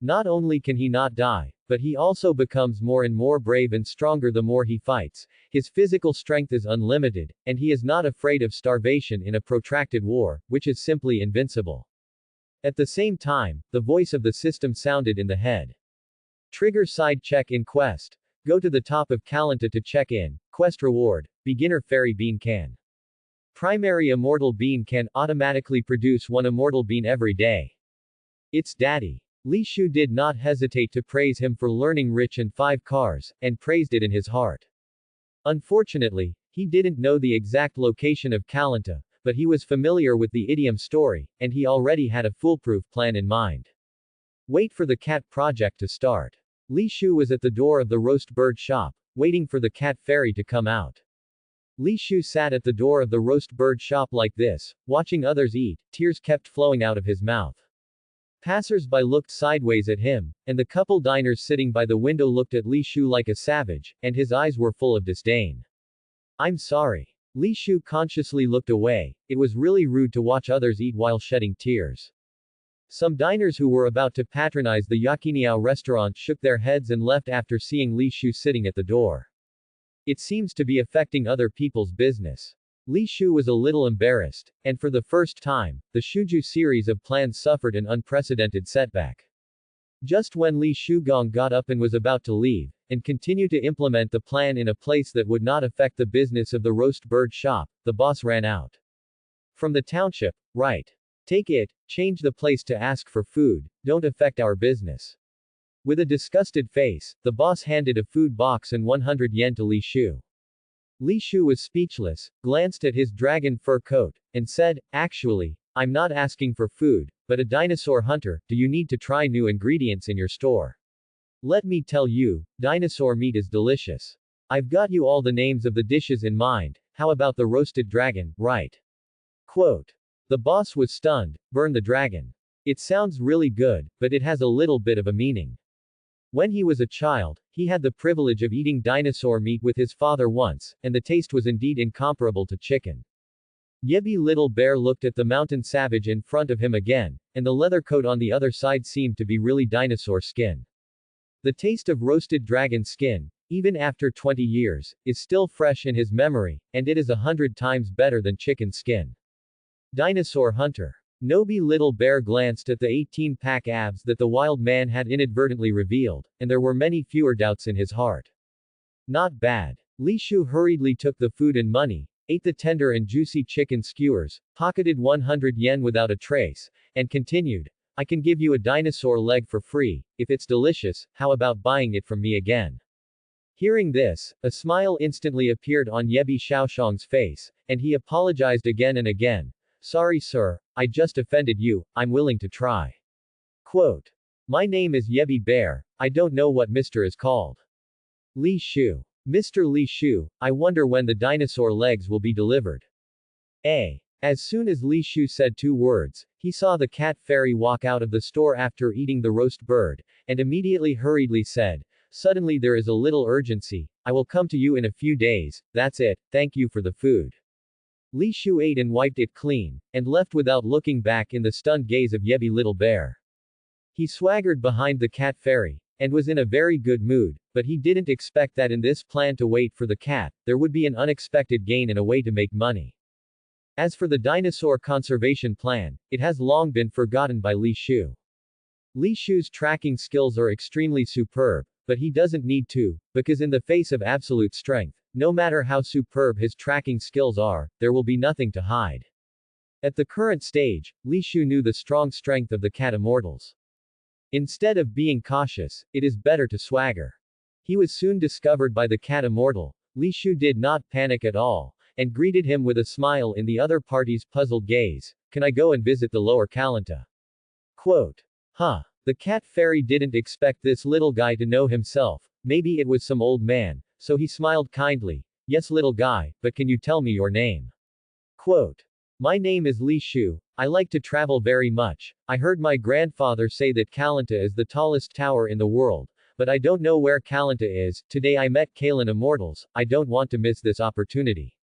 Not only can he not die, but he also becomes more and more brave and stronger the more he fights. His physical strength is unlimited, and he is not afraid of starvation in a protracted war, which is simply invincible. At the same time, the voice of the system sounded in the head. Trigger side check in quest. Go to the top of Kalanta to check in. Quest reward. Beginner fairy bean can. Primary immortal bean can automatically produce one immortal bean every day. It's daddy. Li Shu did not hesitate to praise him for learning rich and 5 cars, and praised it in his heart. Unfortunately, he didn't know the exact location of Kalanta, but he was familiar with the idiom story, and he already had a foolproof plan in mind. Wait for the cat project to start. Li Shu was at the door of the roast bird shop, waiting for the cat fairy to come out. Li Shu sat at the door of the roast bird shop like this, watching others eat. Tears kept flowing out of his mouth. Passers-by looked sideways at him, and the couple diners sitting by the window looked at Li Shu like a savage, and his eyes were full of disdain. I'm sorry. Li Shu consciously looked away. It was really rude to watch others eat while shedding tears. Some diners who were about to patronize the Yakiniao restaurant shook their heads and left after seeing Li Shu sitting at the door. It seems to be affecting other people's business. Li Shu was a little embarrassed, and for the first time, the Shuju series of plans suffered an unprecedented setback. Just when Li Shugong got up and was about to leave, and continue to implement the plan in a place that would not affect the business of the roast bird shop, the boss ran out. From the township, right. Take it, change the place to ask for food, don't affect our business. With a disgusted face, the boss handed a food box and 100 yen to Li Shu. Li Shu was speechless, glanced at his dragon fur coat, and said, actually, I'm not asking for food, but a dinosaur hunter. Do you need to try new ingredients in your store? Let me tell you, dinosaur meat is delicious. I've got you all the names of the dishes in mind. How about the roasted dragon, right? Quote. The boss was stunned. Burn the dragon. It sounds really good, but it has a little bit of a meaning. When he was a child, he had the privilege of eating dinosaur meat with his father once, and the taste was indeed incomparable to chicken. Yebi Little Bear looked at the mountain savage in front of him again, and the leather coat on the other side seemed to be really dinosaur skin. The taste of roasted dragon skin, even after 20 years, is still fresh in his memory, and it is 100 times better than chicken skin. Dinosaur hunter. Nobi Little Bear glanced at the 18-pack abs that the wild man had inadvertently revealed, and there were many fewer doubts in his heart. Not bad. Li Shu hurriedly took the food and money, ate the tender and juicy chicken skewers, pocketed 100 yen without a trace, and continued, I can give you a dinosaur leg for free, if it's delicious, how about buying it from me again? Hearing this, a smile instantly appeared on Yebi Xiaoshang's face, and he apologized again and again. Sorry sir, I just offended you, I'm willing to try. Quote. My name is Yebi Bear, I don't know what Mr. is called. Li Shu. Mr. Li Shu, I wonder when the dinosaur legs will be delivered. As soon as Li Shu said 2 words, he saw the cat fairy walk out of the store after eating the roast bird, and immediately hurriedly said, suddenly there is a little urgency, I will come to you in a few days, that's it, thank you for the food. Li Shu ate and wiped it clean, and left without looking back in the stunned gaze of Yebby Little Bear. He swaggered behind the cat fairy, and was in a very good mood, but he didn't expect that in this plan to wait for the cat, there would be an unexpected gain and a way to make money. As for the dinosaur conservation plan, it has long been forgotten by Li Shu. Li Shu's tracking skills are extremely superb, but he doesn't need to, because in the face of absolute strength, no matter how superb his tracking skills are, there will be nothing to hide. At the current stage, Li Shu knew the strong strength of the cat immortals. Instead of being cautious, it is better to swagger. He was soon discovered by the cat immortal. Li Shu did not panic at all, and greeted him with a smile in the other party's puzzled gaze. Can I go and visit the lower Kalanta? Quote. Huh. The cat fairy didn't expect this little guy to know himself, maybe it was some old man, so he smiled kindly. Yes little guy, but can you tell me your name? Quote. My name is Li Shu, I like to travel very much. I heard my grandfather say that Kalanta is the tallest tower in the world, but I don't know where Kalanta is. Today I met Kalan immortals, I don't want to miss this opportunity.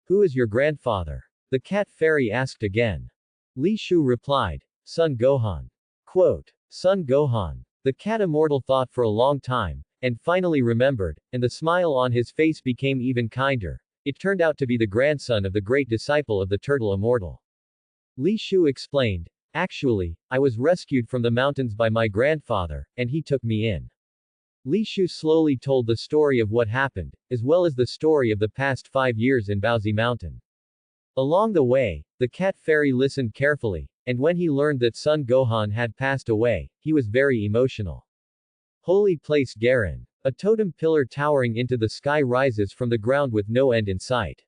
Who is your grandfather? The cat fairy asked again. Li Shu replied. Son Gohan. Quote. Son Gohan. The cat immortal thought for a long time, and finally remembered, and the smile on his face became even kinder. It turned out to be the grandson of the great disciple of the turtle immortal. Li Shu explained. Actually, I was rescued from the mountains by my grandfather, and he took me in. Li Shu slowly told the story of what happened, as well as the story of the past 5 years in Baozi Mountain. Along the way, the cat fairy listened carefully, and when he learned that Son Gohan had passed away, he was very emotional. Holy place Garen. A totem pillar towering into the sky rises from the ground with no end in sight.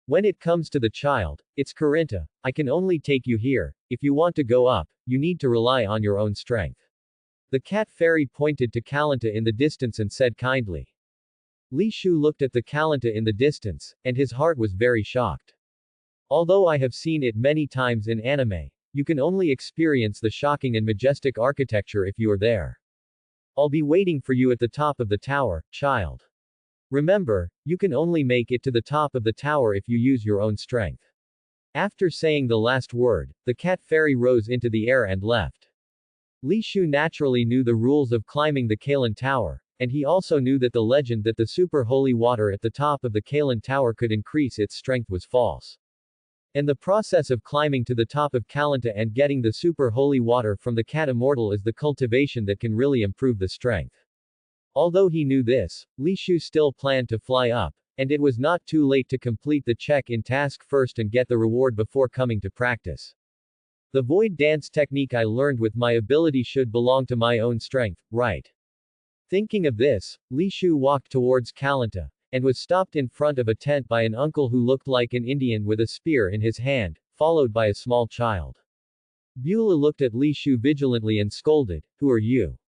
When it comes to the child, it's Karinta. I can only take you here. If you want to go up, you need to rely on your own strength. The cat fairy pointed to Kalanta in the distance and said kindly. Li Shu looked at the Kalanta in the distance, and his heart was very shocked. Although I have seen it many times in anime, you can only experience the shocking and majestic architecture if you are there. I'll be waiting for you at the top of the tower, child. Remember, you can only make it to the top of the tower if you use your own strength. After saying the last word, the cat fairy rose into the air and left. Li Shu naturally knew the rules of climbing the Kalan Tower, and he also knew that the legend that the super holy water at the top of the Kalan Tower could increase its strength was false. And the process of climbing to the top of Kalanta and getting the super holy water from the cat immortal is the cultivation that can really improve the strength. Although he knew this, Li Shu still planned to fly up, and it was not too late to complete the check-in task first and get the reward before coming to practice. The void dance technique I learned with my ability should belong to my own strength, right? Thinking of this, Li Shu walked towards Kalanta, and was stopped in front of a tent by an uncle who looked like an Indian with a spear in his hand, followed by a small child. Beulah looked at Li Shu vigilantly and scolded, Who are you?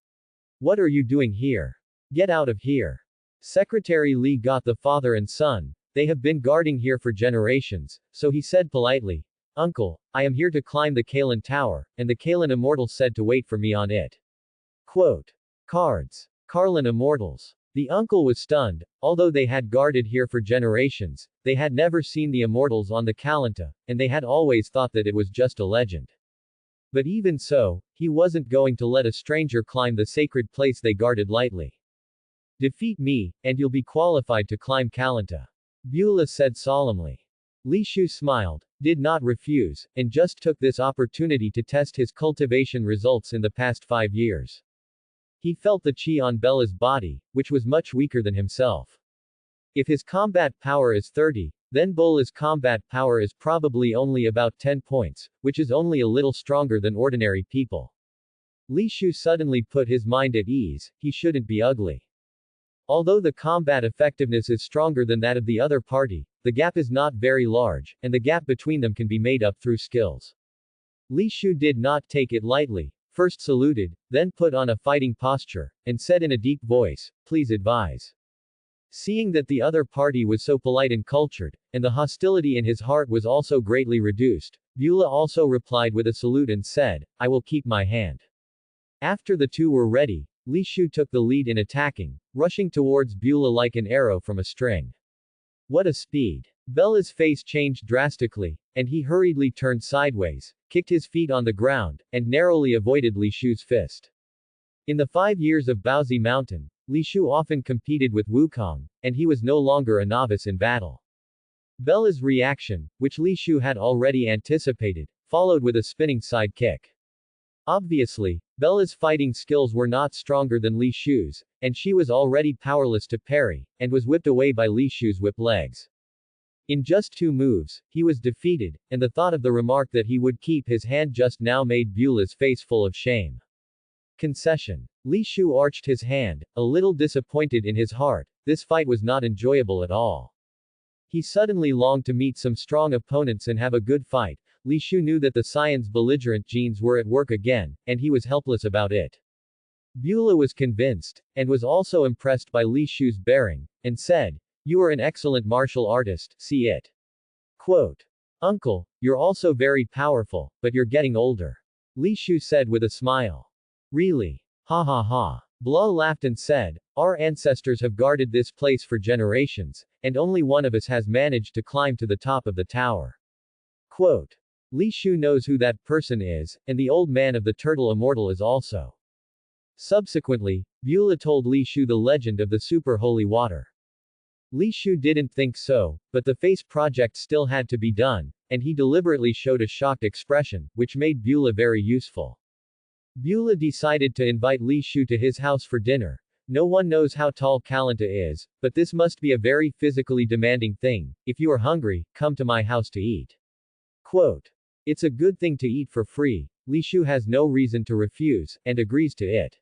What are you doing here? Get out of here. Secretary Li got the father and son, they have been guarding here for generations, so he said politely, Uncle, I am here to climb the Kalan Tower, and the Kalan Immortal said to wait for me on it. Quote. Cards. Karlan Immortals. The uncle was stunned. Although they had guarded here for generations, they had never seen the immortals on the Kalanta, and they had always thought that it was just a legend. But even so, he wasn't going to let a stranger climb the sacred place they guarded lightly. Defeat me, and you'll be qualified to climb Kalanta. Beulah said solemnly. Li Shu smiled, did not refuse, and just took this opportunity to test his cultivation results in the past 5 years. He felt the chi on Bella's body, which was much weaker than himself. If his combat power is 30, then Bella's combat power is probably only about 10 points, which is only a little stronger than ordinary people. Li Shu suddenly put his mind at ease, he shouldn't be ugly. Although the combat effectiveness is stronger than that of the other party, the gap is not very large, and the gap between them can be made up through skills. Li Shu did not take it lightly. First saluted, then put on a fighting posture, and said in a deep voice, Please advise. Seeing that the other party was so polite and cultured, and the hostility in his heart was also greatly reduced, Beulah also replied with a salute and said, I will keep my hand. After the two were ready, Li Shu took the lead in attacking, rushing towards Beulah like an arrow from a string. What a speed! Bella's face changed drastically, and he hurriedly turned sideways, kicked his feet on the ground, and narrowly avoided Li Shu's fist. In the 5 years of Baozi Mountain, Li Shu often competed with Wukong, and he was no longer a novice in battle. Bella's reaction, which Li Shu had already anticipated, followed with a spinning side kick. Obviously, Bella's fighting skills were not stronger than Li Shu's, and she was already powerless to parry, and was whipped away by Li Shu's whip legs. In just 2 moves, he was defeated, and the thought of the remark that he would keep his hand just now made Beulah's face full of shame. Concession. Li Shu arched his hand, a little disappointed in his heart. This fight was not enjoyable at all. He suddenly longed to meet some strong opponents and have a good fight. Li Shu knew that the Saiyan's belligerent genes were at work again, and he was helpless about it. Beulah was convinced, and was also impressed by Li Shu's bearing, and said, "You are an excellent martial artist, see it." Quote. "Uncle, you're also very powerful, but you're getting older," Li Shu said with a smile. "Really? Ha ha ha." Blah laughed and said, "Our ancestors have guarded this place for generations, and only one of us has managed to climb to the top of the tower." Quote. Li Shu knows who that person is, and the old man of the turtle immortal is also. Subsequently, Beulah told Li Shu the legend of the super holy water. Li Shu didn't think so, but the face project still had to be done, and he deliberately showed a shocked expression, which made Beulah very useful. Beulah decided to invite Li Shu to his house for dinner. No one knows how tall Kalanta is, but this must be a very physically demanding thing. If you are hungry, come to my house to eat. Quote. It's a good thing to eat for free. Li Shu has no reason to refuse, and agrees to it.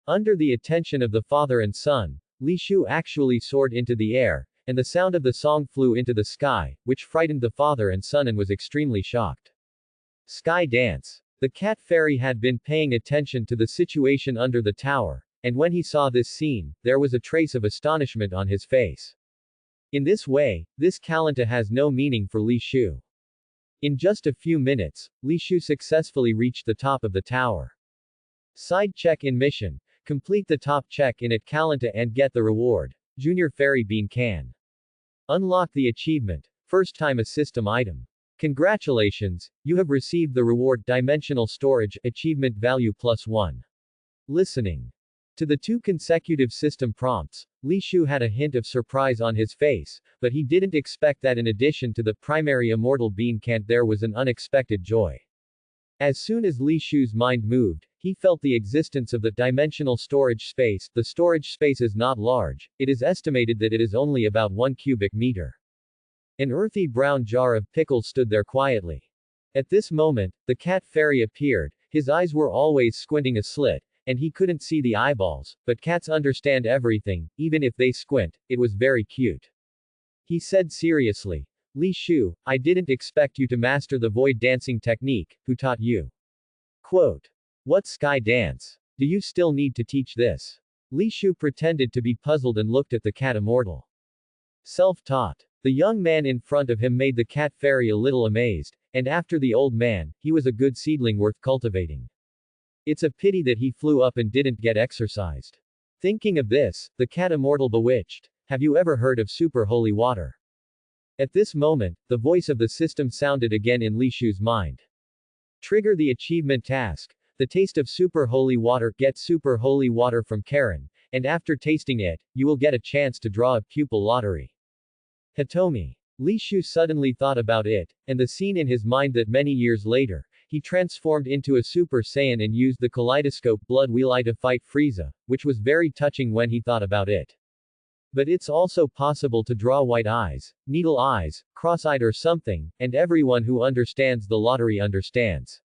Under the attention of the father and son, Li Shu actually soared into the air, and the sound of the song flew into the sky, which frightened the father and son and was extremely shocked. Sky dance. The cat fairy had been paying attention to the situation under the tower, and when he saw this scene, there was a trace of astonishment on his face. In this way, this Kalanta has no meaning for Li Shu. In just a few minutes, Li Shu successfully reached the top of the tower. Side check in mission. Complete the top check in at Kalanta and get the reward. Junior Fairy Bean Can. Unlock the achievement. First time a system item. Congratulations, you have received the reward Dimensional Storage Achievement Value +1. Listening to the 2 consecutive system prompts, Li Shu had a hint of surprise on his face, but he didn't expect that in addition to the primary immortal bean can there was an unexpected joy. As soon as Li Shu's mind moved, he felt the existence of the dimensional storage space. The storage space is not large, it is estimated that it is only about 1 cubic meter. An earthy brown jar of pickles stood there quietly. At this moment, the cat fairy appeared. His eyes were always squinting a slit, and he couldn't see the eyeballs, but cats understand everything, even if they squint. It was very cute. He said seriously, Li Shu, I didn't expect you to master the void dancing technique. Who taught you? Quote. What sky dance? Do you still need to teach this? Li Shu pretended to be puzzled and looked at the cat immortal. Self-taught. The young man in front of him made the cat fairy a little amazed, and after the old man, he was a good seedling worth cultivating. It's a pity that he flew up and didn't get exercised. Thinking of this, the cat immortal bewitched. Have you ever heard of super holy water? At this moment, the voice of the system sounded again in Li Shu's mind. Trigger the achievement task. The taste of super holy water. Get super holy water from Karen, and after tasting it, you will get a chance to draw a pupil lottery. Hitomi. Li Shu suddenly thought about it, and the scene in his mind that many years later, he transformed into a Super Saiyan and used the kaleidoscope blood wheel eye to fight Frieza, which was very touching when he thought about it. But it's also possible to draw white eyes, needle eyes, cross-eyed or something, and everyone who understands the lottery understands.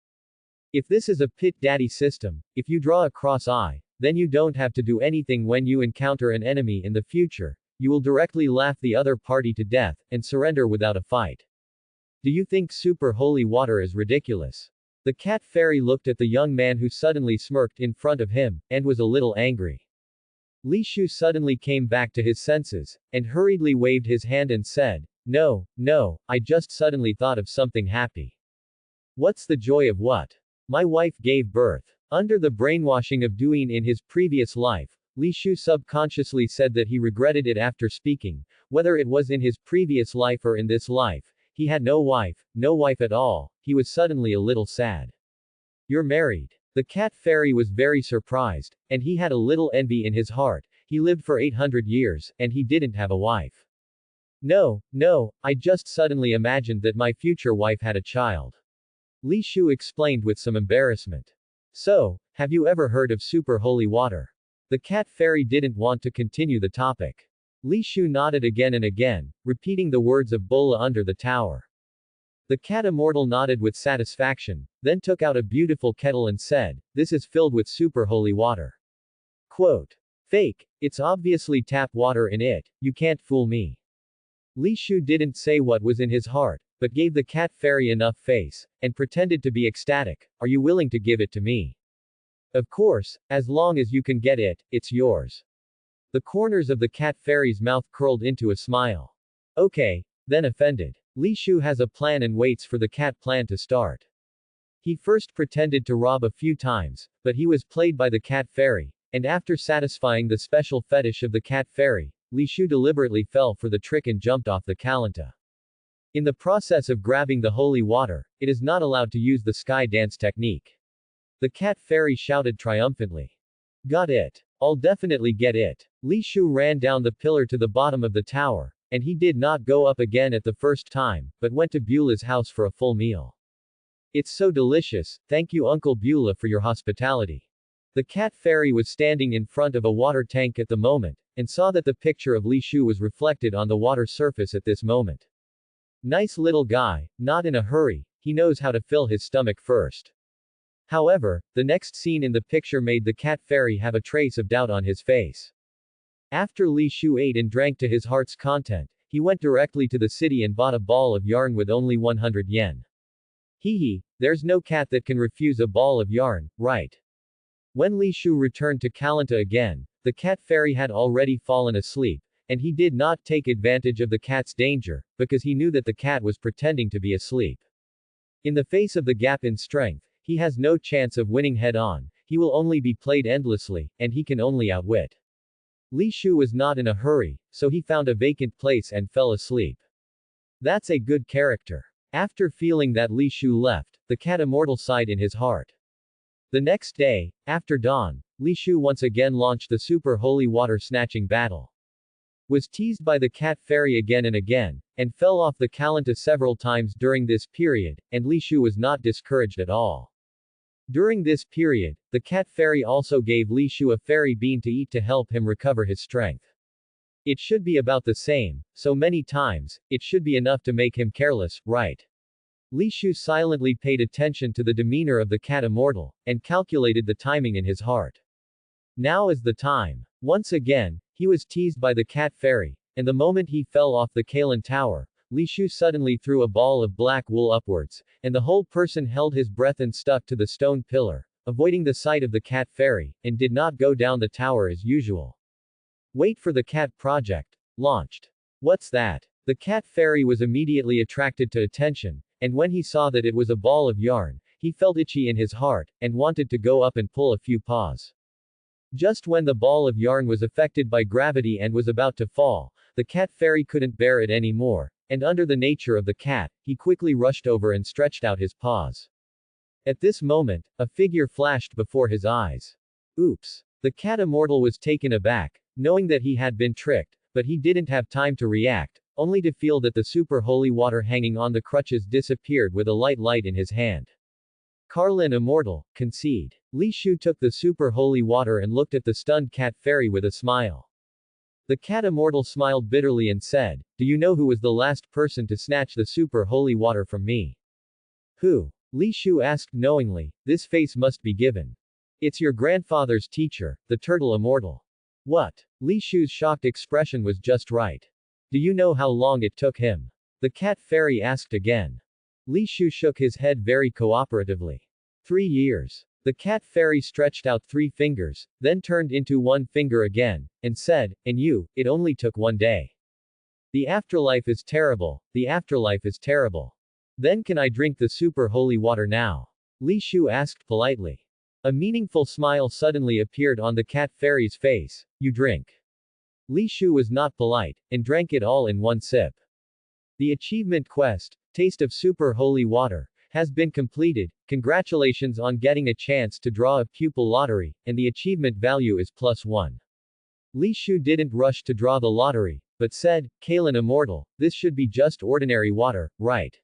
If this is a pit daddy system, if you draw a cross eye, then you don't have to do anything when you encounter an enemy in the future, you will directly laugh the other party to death, and surrender without a fight. Do you think super holy water is ridiculous? The cat fairy looked at the young man who suddenly smirked in front of him, and was a little angry. Li Shu suddenly came back to his senses, and hurriedly waved his hand and said, No, I just suddenly thought of something happy. What's the joy of what? My wife gave birth. Under the brainwashing of Duin in his previous life, Li Shu subconsciously said that he regretted it after speaking, whether it was in his previous life or in this life. He had no wife at all. He was suddenly a little sad. You're married. The cat fairy was very surprised, and he had a little envy in his heart. He lived for 800 years, and he didn't have a wife. No, I just suddenly imagined that my future wife had a child. Li Shu explained with some embarrassment. So, have you ever heard of super holy water? The cat fairy didn't want to continue the topic. Li Shu nodded again and again, repeating the words of Bola under the tower. The cat immortal nodded with satisfaction, then took out a beautiful kettle and said, "This is filled with super holy water." Quote. Fake, it's obviously tap water in it, you can't fool me. Li Shu didn't say what was in his heart, but gave the cat fairy enough face, and pretended to be ecstatic. Are you willing to give it to me? Of course, as long as you can get it, it's yours. The corners of the cat fairy's mouth curled into a smile. Okay, then offended. Li Shu has a plan and waits for the cat plan to start. He first pretended to rob a few times, but he was played by the cat fairy, and after satisfying the special fetish of the cat fairy, Li Shu deliberately fell for the trick and jumped off the Kalanta. In the process of grabbing the holy water, it is not allowed to use the sky dance technique. The cat fairy shouted triumphantly. Got it. I'll definitely get it. Li Shu ran down the pillar to the bottom of the tower, and he did not go up again at the first time, but went to Beulah's house for a full meal. It's so delicious, thank you Uncle Beulah for your hospitality. The cat fairy was standing in front of a water tank at the moment, and saw that the picture of Li Shu was reflected on the water surface at this moment. Nice little guy, not in a hurry, he knows how to fill his stomach first. However, the next scene in the picture made the cat fairy have a trace of doubt on his face. After Li Shu ate and drank to his heart's content, he went directly to the city and bought a ball of yarn with only 100 yen. Hee, there's no cat that can refuse a ball of yarn, right? When Li Shu returned to Kalanta again, the cat fairy had already fallen asleep, and he did not take advantage of the cat's danger, because he knew that the cat was pretending to be asleep. In the face of the gap in strength, he has no chance of winning head-on, he will only be played endlessly, and he can only outwit. Li Shu was not in a hurry, so he found a vacant place and fell asleep. That's a good character. After feeling that Li Shu left, the cat immortal sighed in his heart. The next day, after dawn, Li Shu once again launched the super holy water snatching battle. Was teased by the cat fairy again and again, and fell off the Kalanta several times during this period, and Li Shu was not discouraged at all. During this period, the cat fairy also gave Li Shu a fairy bean to eat to help him recover his strength. It should be about the same, so many times, it should be enough to make him careless, right? Li Shu silently paid attention to the demeanor of the cat immortal, and calculated the timing in his heart. Now is the time. Once again, he was teased by the cat fairy, and the moment he fell off the Kalan tower, Li Shu suddenly threw a ball of black wool upwards, and the whole person held his breath and stuck to the stone pillar, avoiding the sight of the cat fairy, and did not go down the tower as usual. Wait for the cat project. Launched. What's that? The cat fairy was immediately attracted to attention, and when he saw that it was a ball of yarn, he felt itchy in his heart, and wanted to go up and pull a few paws. Just when the ball of yarn was affected by gravity and was about to fall, the cat fairy couldn't bear it anymore, and under the nature of the cat, he quickly rushed over and stretched out his paws. At this moment, a figure flashed before his eyes. Oops! The cat immortal was taken aback, knowing that he had been tricked, but he didn't have time to react, only to feel that the super holy water hanging on the crutches disappeared with a light in his hand. Carlin Immortal, concede. Li Shu took the super holy water and looked at the stunned cat fairy with a smile. The cat immortal smiled bitterly and said, "Do you know who was the last person to snatch the super holy water from me?" Who? Li Shu asked knowingly, this face must be given. It's your grandfather's teacher, the turtle immortal. What? Li Shu's shocked expression was just right. Do you know how long it took him? The cat fairy asked again. Li Shu shook his head very cooperatively. 3 years. The cat fairy stretched out 3 fingers, then turned into 1 finger again, and said, and you, it only took 1 day. The afterlife is terrible, the afterlife is terrible. Then can I drink the super holy water now? Li Shu asked politely. A meaningful smile suddenly appeared on the cat fairy's face. You drink. Li Shu was not polite, and drank it all in one sip. The achievement quest, Taste of Super Holy Water, has been completed. Congratulations on getting a chance to draw a pupil lottery, and the achievement value is +1. Li Shu didn't rush to draw the lottery, but said, Kalen Immortal, this should be just ordinary water, right?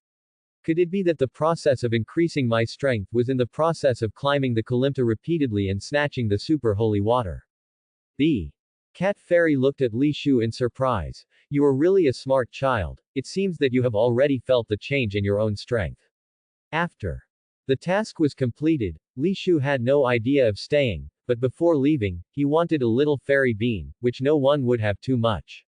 Could it be that the process of increasing my strength was in the process of climbing the Kalimta repeatedly and snatching the super holy water? The cat fairy looked at Li Shu in surprise. You are really a smart child. It seems that you have already felt the change in your own strength. After the task was completed, Li Shu had no idea of staying, but before leaving, he wanted a little fairy bean, which no one would have too much.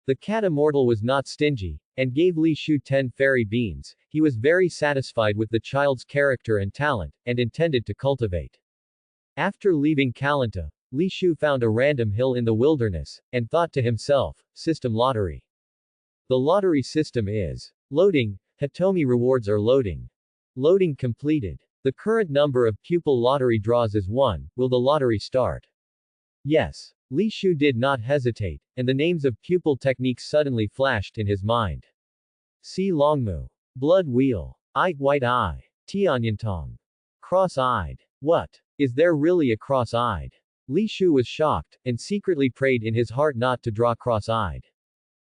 The cat immortal was not stingy, and gave Li Shu 10 fairy beans. He was very satisfied with the child's character and talent, and intended to cultivate. After leaving Kalinta, Li Shu found a random hill in the wilderness, and thought to himself, System Lottery. The lottery system is loading. Hitomi rewards are loading. Loading completed. The current number of pupil lottery draws is 1. Will the lottery start? Yes. Li Shu did not hesitate, and the names of pupil techniques suddenly flashed in his mind. Si Longmu. Blood Wheel. White Eye. Tianyantong. Cross-eyed. What? Is there really a cross-eyed? Li Shu was shocked, and secretly prayed in his heart not to draw cross-eyed.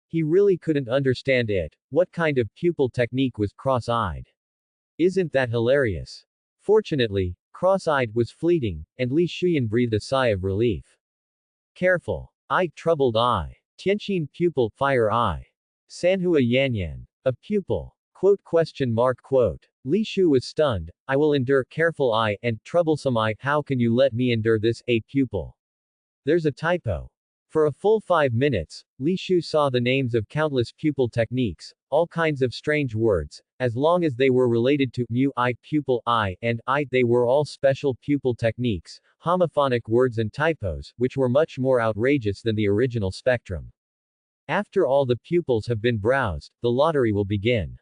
He really couldn't understand it. What kind of pupil technique was cross-eyed? Isn't that hilarious? Fortunately, cross-eyed was fleeting, and Li Shuyan breathed a sigh of relief. Careful. Troubled eye. Tianqin pupil, fire eye. Sanhua Yanyan. A pupil. Quote. Li Shu was stunned. I will endure careful eye, and troublesome eye. How can you let me endure this, a pupil? There's a typo. For a full 5 minutes, Li Shu saw the names of countless pupil techniques, all kinds of strange words, as long as they were related to mu, pupil, and they were all special pupil techniques, homophonic words and typos, which were much more outrageous than the original spectrum. After all the pupils have been browsed, the lottery will begin.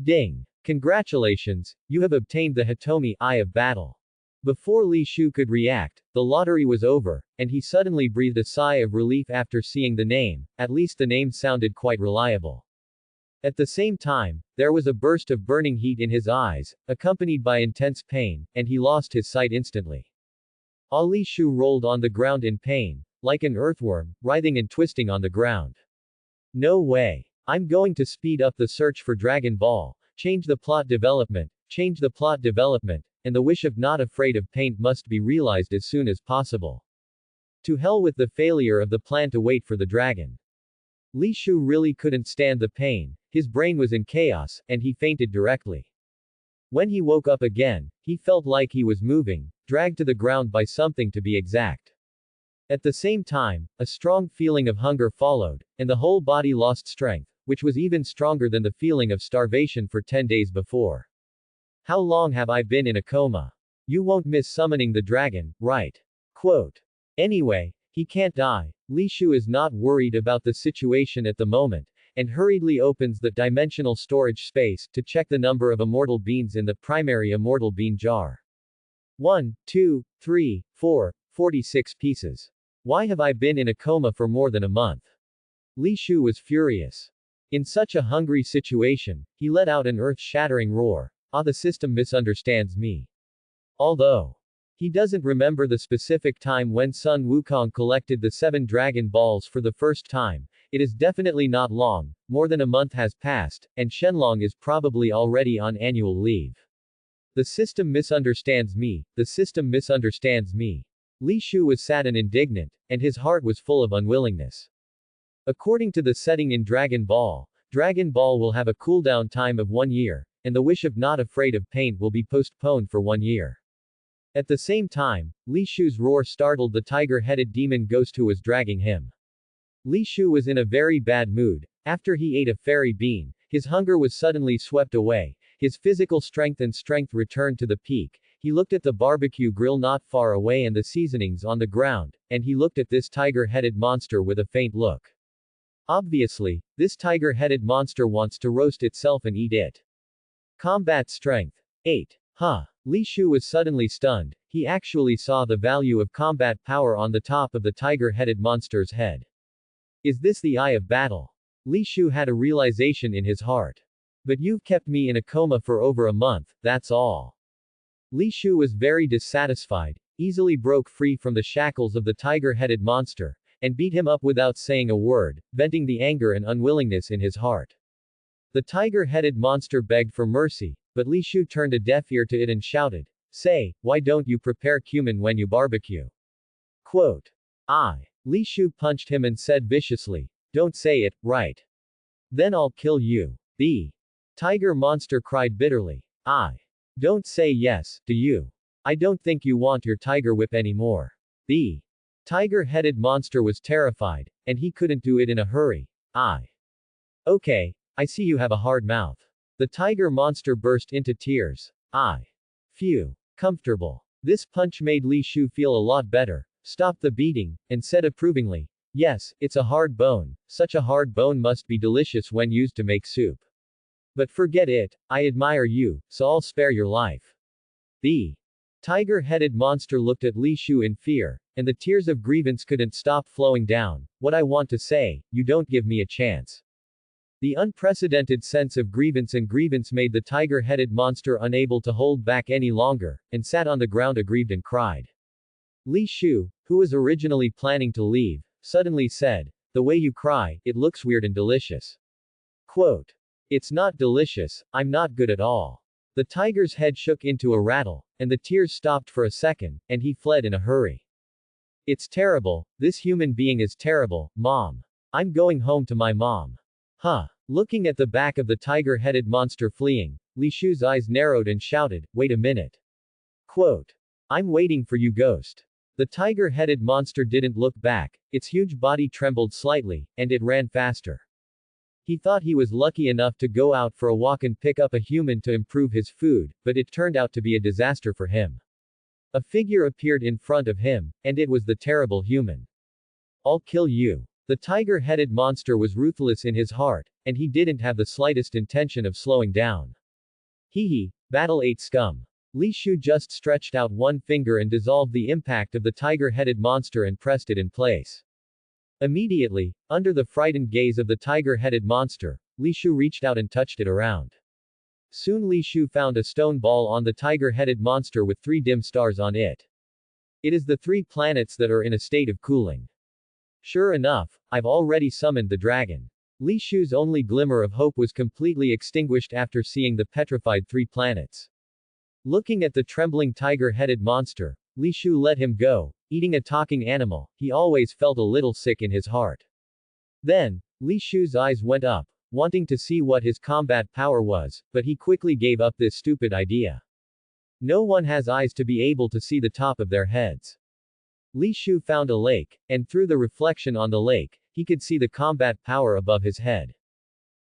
Ding! Congratulations, you have obtained the Hitomi Eye of Battle. Before Li Shu could react, the lottery was over, and he suddenly breathed a sigh of relief after seeing the name. At least the name sounded quite reliable. At the same time, there was a burst of burning heat in his eyes, accompanied by intense pain, and he lost his sight instantly. Li Shu rolled on the ground in pain, like an earthworm, writhing and twisting on the ground. No way. I'm going to speed up the search for Dragon Ball, change the plot development, and the wish of not afraid of pain must be realized as soon as possible. To hell with the failure of the plan to wait for the dragon. Li Shu really couldn't stand the pain, his brain was in chaos, and he fainted directly. When he woke up again, he felt like he was moving, dragged to the ground by something to be exact. At the same time, a strong feeling of hunger followed, and the whole body lost strength, which was even stronger than the feeling of starvation for 10 days before. How long have I been in a coma? You won't miss summoning the dragon, right? Quote. Anyway, he can't die. Li Shu is not worried about the situation at the moment, and hurriedly opens the dimensional storage space to check the number of immortal beans in the primary immortal bean jar. 1, 2, 3, 4, 46 pieces. Why have I been in a coma for more than a month? Li Shu was furious. In such a hungry situation, he let out an earth-shattering roar. The system misunderstands me. Although he doesn't remember the specific time when Sun Wukong collected the 7 Dragon Balls for the first time, it is definitely not long. More than a month has passed, and Shenlong is probably already on annual leave. The system misunderstands me. The system misunderstands me. Li Shu was sad and indignant, and his heart was full of unwillingness. According to the setting in Dragon Ball will have a cooldown time of 1 year, and the wish of not afraid of pain will be postponed for 1 year. At the same time, Li Shu's roar startled the tiger-headed demon ghost who was dragging him. Li Shu was in a very bad mood. After he ate a fairy bean, his hunger was suddenly swept away, his physical strength returned to the peak. He looked at the barbecue grill not far away and the seasonings on the ground, and he looked at this tiger-headed monster with a faint look. Obviously, this tiger-headed monster wants to roast itself and eat it. Combat strength. 8. Li Shu was suddenly stunned. he actually saw the value of combat power on the top of the tiger-headed monster's head. Is this the eye of battle? Li Shu had a realization in his heart. But you've kept me in a coma for over a month, that's all. Li Shu was very dissatisfied, easily broke free from the shackles of the tiger-headed monster, and beat him up without saying a word, venting the anger and unwillingness in his heart. The tiger-headed monster begged for mercy, but Li Shu turned a deaf ear to it and shouted, "Say, why don't you prepare cumin when you barbecue?" Quote. Li Shu punched him and said viciously, "Don't say it, right? Then I'll kill you." The tiger monster cried bitterly. "I don't say yes, do you? I don't think you want your tiger whip anymore." The tiger-headed monster was terrified, and he couldn't do it in a hurry. Okay, I see you have a hard mouth. The tiger monster burst into tears. Phew. Comfortable. This punch made Li Shu feel a lot better, stopped the beating, and said approvingly, "Yes, it's a hard bone. Such a hard bone must be delicious when used to make soup. But forget it, I admire you, so I'll spare your life." The tiger-headed monster looked at Li Shu in fear, and the tears of grievance couldn't stop flowing down. "What I want to say, you don't give me a chance." The unprecedented sense of grievance made the tiger-headed monster unable to hold back any longer, and sat on the ground aggrieved and cried. Li Shu, who was originally planning to leave, suddenly said, "The way you cry, it looks weird and delicious." Quote. "It's not delicious, I'm not good at all." The tiger's head shook into a rattle, and the tears stopped for a second, and he fled in a hurry. "It's terrible, this human being is terrible, Mom. I'm going home to my mom." Looking at the back of the tiger-headed monster fleeing, Li Shu's eyes narrowed and shouted, "Wait a minute." Quote. "I'm waiting for you, ghost." The tiger-headed monster didn't look back, its huge body trembled slightly, and it ran faster. He thought he was lucky enough to go out for a walk and pick up a human to improve his food, but it turned out to be a disaster for him. A figure appeared in front of him, and it was the terrible human. "I'll kill you." The tiger-headed monster was ruthless in his heart, and he didn't have the slightest intention of slowing down. Battle 8 scum. Li Shu just stretched out one finger and dissolved the impact of the tiger-headed monster and pressed it in place. Immediately, under the frightened gaze of the tiger-headed monster, Li Shu reached out and touched it around. Soon Li Shu found a stone ball on the tiger-headed monster with 3 dim stars on it. It is the 3 planets that are in a state of cooling. Sure enough, I've already summoned the dragon. Li Shu's only glimmer of hope was completely extinguished after seeing the petrified 3 planets. Looking at the trembling tiger-headed monster, Li Shu let him go. Eating a talking animal, he always felt a little sick in his heart. Then, Li Shu's eyes went up, wanting to see what his combat power was, but he quickly gave up this stupid idea. No one has eyes to be able to see the top of their heads. Li Shu found a lake, and through the reflection on the lake, he could see the combat power above his head.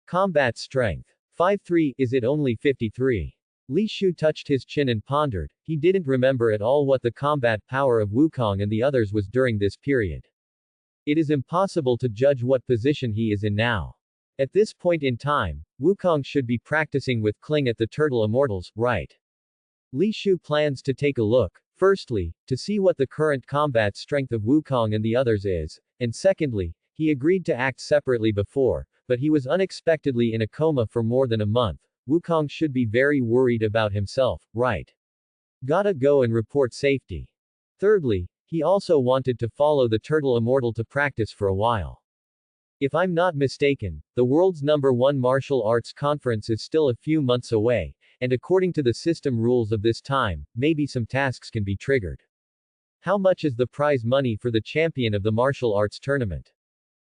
Combat strength. 53, is it only 53? Li Shu touched his chin and pondered. He didn't remember at all what the combat power of Wukong and the others was during this period. It is impossible to judge what position he is in now. At this point in time, Wukong should be practicing with Kling at the Turtle Immortals, right? Li Shu plans to take a look, firstly, to see what the current combat strength of Wukong and the others is, and secondly, he agreed to act separately before, but he was unexpectedly in a coma for more than a month. Wukong should be very worried about himself, right? Gotta go and report safety. Thirdly, he also wanted to follow the Turtle Immortal to practice for a while. If I'm not mistaken, the world's #1 martial arts conference is still a few months away, and according to the system rules of this time, maybe some tasks can be triggered. How much is the prize money for the champion of the martial arts tournament?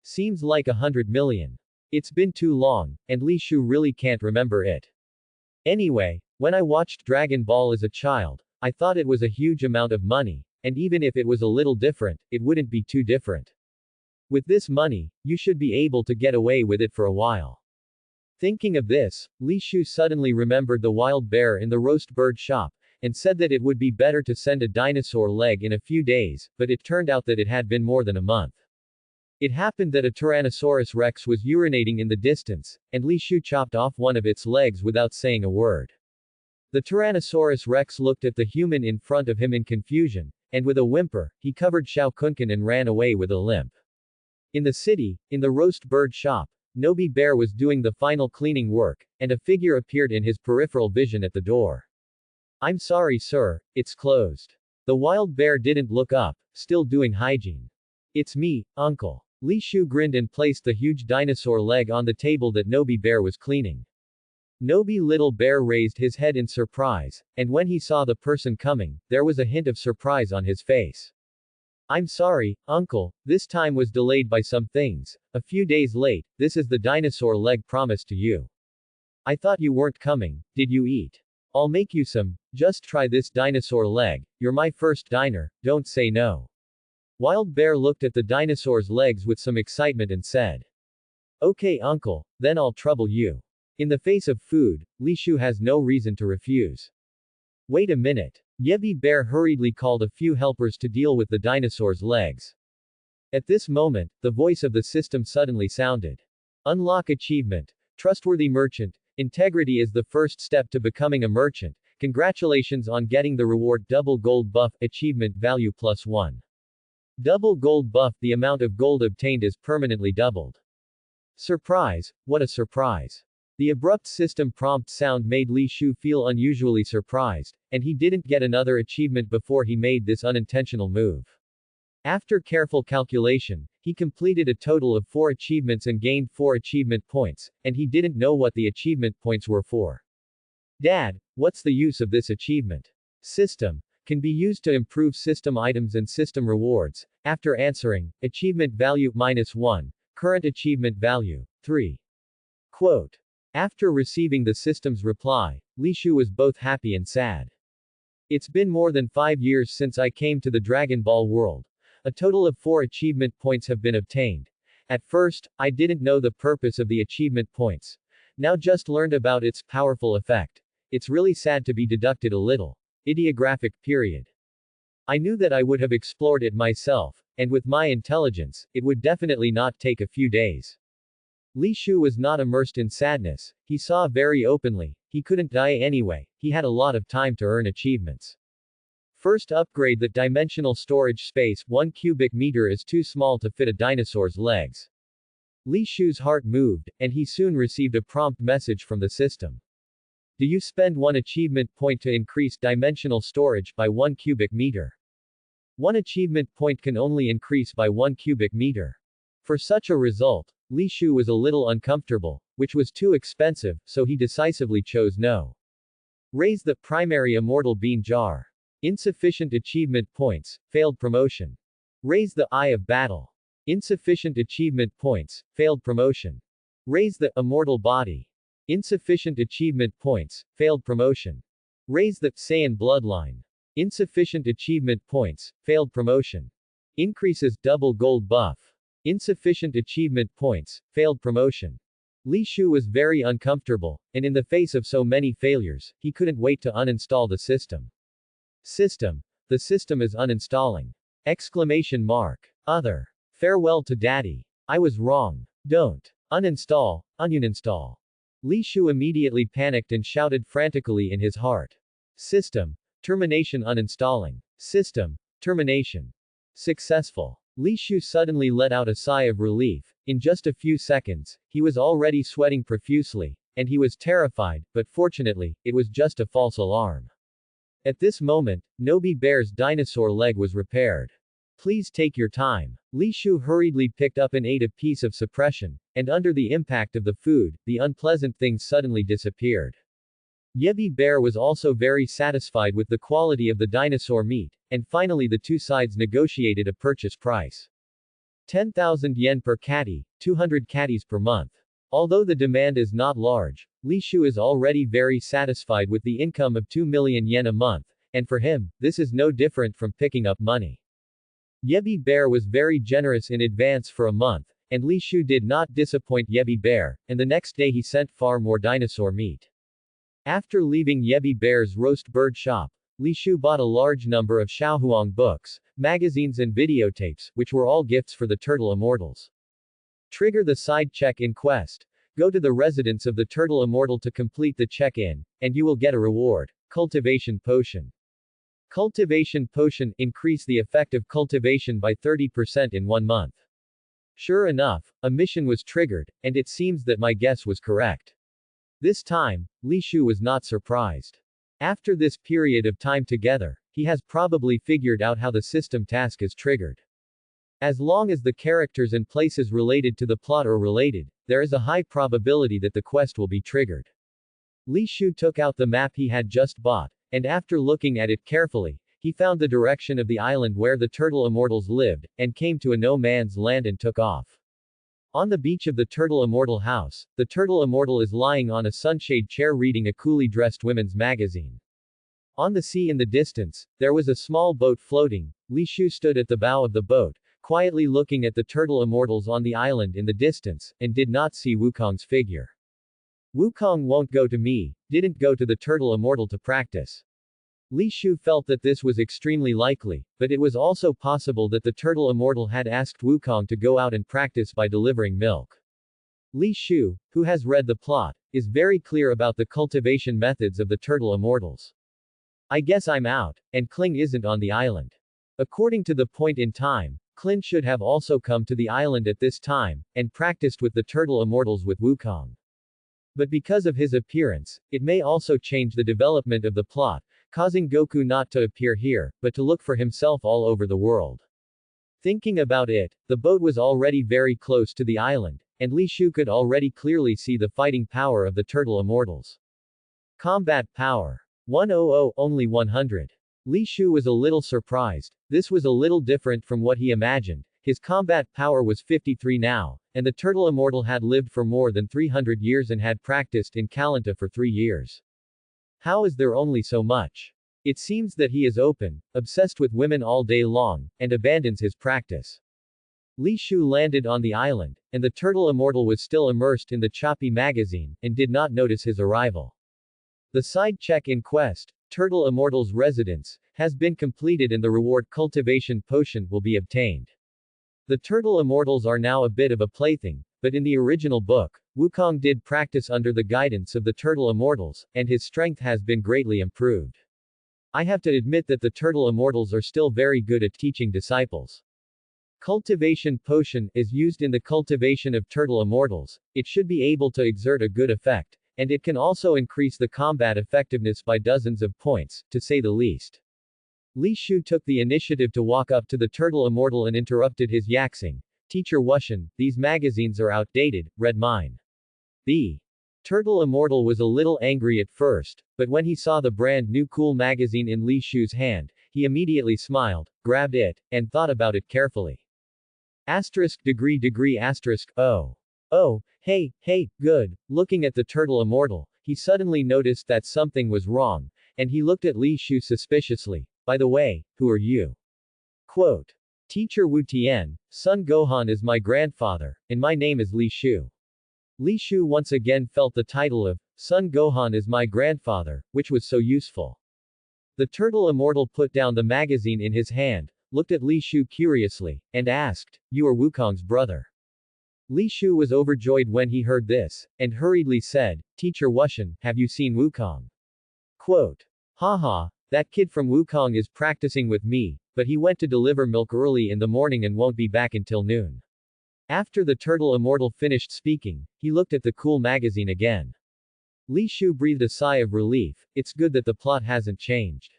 Seems like 100 million. It's been too long, and Li Shu really can't remember it. Anyway, when I watched Dragon Ball as a child, I thought it was a huge amount of money, and even if it was a little different, it wouldn't be too different. With this money, you should be able to get away with it for a while. Thinking of this, Li Shu suddenly remembered the wild bear in the roast bird shop, and said that it would be better to send a dinosaur leg in a few days, but it turned out that it had been more than a month. It happened that a Tyrannosaurus Rex was urinating in the distance, and Li Shu chopped off one of its legs without saying a word. The Tyrannosaurus Rex looked at the human in front of him in confusion, and with a whimper, he covered Xiao Kunkan and ran away with a limp. In the city, in the roast bird shop, Nobi Bear was doing the final cleaning work, and a figure appeared in his peripheral vision at the door. I'm sorry sir, it's closed. The wild bear didn't look up, still doing hygiene. It's me, uncle. Li Shu grinned and placed the huge dinosaur leg on the table that Nobi Bear was cleaning. Nobi Little Bear raised his head in surprise, and when he saw the person coming, there was a hint of surprise on his face. I'm sorry, uncle, this time was delayed by some things, a few days late, this is the dinosaur leg promised to you. I thought you weren't coming, did you eat? I'll make you some, just try this dinosaur leg, you're my first diner, don't say no. Wild Bear looked at the dinosaur's legs with some excitement and said. Okay uncle, then I'll trouble you. In the face of food, Li Shu has no reason to refuse. Wait a minute. Yebi Bear hurriedly called a few helpers to deal with the dinosaur's legs. At this moment, the voice of the system suddenly sounded. Unlock achievement. Trustworthy merchant. Integrity is the first step to becoming a merchant. Congratulations on getting the reward double gold buff, achievement value +1. Double gold buff, the amount of gold obtained is permanently doubled. Surprise, what a surprise. The abrupt system prompt sound made Li Shu feel unusually surprised, and he didn't get another achievement before he made this unintentional move. After careful calculation, he completed a total of 4 achievements and gained 4 achievement points, and he didn't know what the achievement points were for. Dad, what's the use of this achievement? System. Can be used to improve system items and system rewards. After answering, achievement value -1, current achievement value 3. Quote. After receiving the system's reply, Li Shu was both happy and sad. It's been more than 5 years since I came to the Dragon Ball world. A total of 4 achievement points have been obtained. At first, I didn't know the purpose of the achievement points. Now just learned about its powerful effect. It's really sad to be deducted a little. Ideographic period. I knew that I would have explored it myself, and with my intelligence, it would definitely not take a few days. Li Shu was not immersed in sadness, he saw very openly, he couldn't die anyway, he had a lot of time to earn achievements. First upgrade the dimensional storage space, 1 cubic meter is too small to fit a dinosaur's legs. Li Shu's heart moved, and he soon received a prompt message from the system. Do you spend 1 achievement point to increase dimensional storage by 1 cubic meter? 1 achievement point can only increase by 1 cubic meter. For such a result, Li Shu was a little uncomfortable, which was too expensive, so he decisively chose no. Raise the primary immortal bean jar. Insufficient achievement points, failed promotion. Raise the eye of battle. Insufficient achievement points, failed promotion. Raise the immortal body. Insufficient achievement points, failed promotion. Raise the Saiyan bloodline. Insufficient achievement points, failed promotion. Increases double gold buff. Insufficient achievement points, failed promotion. Li Shu was very uncomfortable, and in the face of so many failures, he couldn't wait to uninstall the system. System. The system is uninstalling. Exclamation mark. Other. Farewell to daddy. I was wrong. Don't. Uninstall. Uninstall. Li Shu immediately panicked and shouted frantically in his heart. System. Termination uninstalling. System. Termination. Successful. Li Shu suddenly let out a sigh of relief. In just a few seconds, he was already sweating profusely, and he was terrified, but fortunately, it was just a false alarm. At this moment, Nobi Bear's dinosaur leg was repaired. Please take your time. Li Shu hurriedly picked up and ate a piece of suppression, and under the impact of the food, the unpleasant things suddenly disappeared. Yebi Bear was also very satisfied with the quality of the dinosaur meat, and finally the two sides negotiated a purchase price. 10,000 yen per catty, 200 catties per month. Although the demand is not large, Li Shu is already very satisfied with the income of 2 million yen a month, and for him, this is no different from picking up money. Yebi Bear was very generous in advance for a month, and Li Shu did not disappoint Yebi Bear, and the next day he sent far more dinosaur meat. After leaving Yebi Bear's roast bird shop, Li Shu bought a large number of Xiaohuang books, magazines and videotapes, which were all gifts for the Turtle Immortals. Trigger the side check-in quest. Go to the residence of the Turtle Immortal to complete the check-in, and you will get a reward. Cultivation Potion. Cultivation Potion, increase the effect of cultivation by 30% in 1 month. Sure enough, a mission was triggered, and it seems that my guess was correct. This time, Li Shu was not surprised. After this period of time together, he has probably figured out how the system task is triggered. As long as the characters and places related to the plot are related, there is a high probability that the quest will be triggered. Li Shu took out the map he had just bought, and after looking at it carefully, he found the direction of the island where the turtle immortals lived, and came to a no-man's land and took off. On the beach of the turtle immortal house, the turtle immortal is lying on a sunshade chair reading a coolly dressed women's magazine. On the sea in the distance, there was a small boat floating. Li Shu stood at the bow of the boat, quietly looking at the turtle immortals on the island in the distance, and did not see Wukong's figure. Wukong won't go to me, didn't go to the turtle immortal to practice. Li Shu felt that this was extremely likely, but it was also possible that the turtle immortal had asked Wukong to go out and practice by delivering milk. Li Shu, who has read the plot, is very clear about the cultivation methods of the turtle immortals. I guess I'm out, and Kling isn't on the island. According to the point in time, Klin should have also come to the island at this time, and practiced with the turtle immortals with Wukong. But because of his appearance, it may also change the development of the plot, causing Goku not to appear here, but to look for himself all over the world. Thinking about it, the boat was already very close to the island, and Li Shu could already clearly see the fighting power of the turtle immortals. Combat power. 100, only 100. Li Shu was a little surprised. This was a little different from what he imagined. His combat power was 53 now, and the turtle immortal had lived for more than 300 years and had practiced in Kalanta for 3 years. How is there only so much? It seems that he is open, obsessed with women all day long, and abandons his practice. Li Shu landed on the island, and the turtle immortal was still immersed in the choppy magazine, and did not notice his arrival. The side check in quest, Turtle Immortal's residence, has been completed and the reward Cultivation Potion will be obtained. The turtle immortals are now a bit of a plaything, but in the original book, Wukong did practice under the guidance of the turtle immortals, and his strength has been greatly improved. I have to admit that the turtle immortals are still very good at teaching disciples. Cultivation Potion is used in the cultivation of turtle immortals. It should be able to exert a good effect, and it can also increase the combat effectiveness by dozens of points, to say the least. Li Shu took the initiative to walk up to the turtle immortal and interrupted his yaxing. Teacher Wushan, these magazines are outdated, read mine. The turtle immortal was a little angry at first, but when he saw the brand new cool magazine in Li Shu's hand, he immediately smiled, grabbed it, and thought about it carefully. Oh, hey, good. Looking at the turtle immortal, he suddenly noticed that something was wrong, and he looked at Li Shu suspiciously. By the way, who are you? Quote. Teacher Wu Tian, Son Gohan is my grandfather, and my name is Li Shu. Li Shu once again felt the title of, Son Gohan is my grandfather, which was so useful. The turtle immortal put down the magazine in his hand, looked at Li Shu curiously, and asked, You are Wukong's brother. Li Shu was overjoyed when he heard this, and hurriedly said, Teacher Wushan, have you seen Wukong? Quote. Haha, that kid from Wukong is practicing with me, but he went to deliver milk early in the morning and won't be back until noon. After the turtle immortal finished speaking, he looked at the cool magazine again. Li Shu breathed a sigh of relief. It's good that the plot hasn't changed.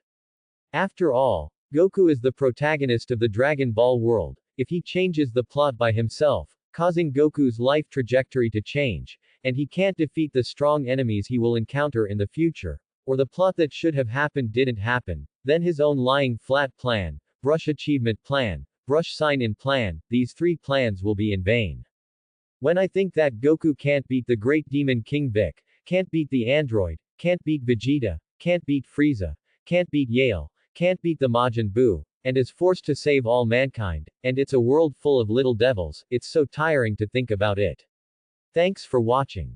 After all, Goku is the protagonist of the Dragon Ball world. If he changes the plot by himself, causing Goku's life trajectory to change, and he can't defeat the strong enemies he will encounter in the future, or the plot that should have happened didn't happen, then his own lying flat plan, brush achievement plan, brush sign-in plan, these 3 plans will be in vain. When I think that Goku can't beat the great demon King Vic, can't beat the android, can't beat Vegeta, can't beat Frieza, can't beat Yale, can't beat the Majin Buu, and is forced to save all mankind, and it's a world full of little devils, it's so tiring to think about it. Thanks for watching.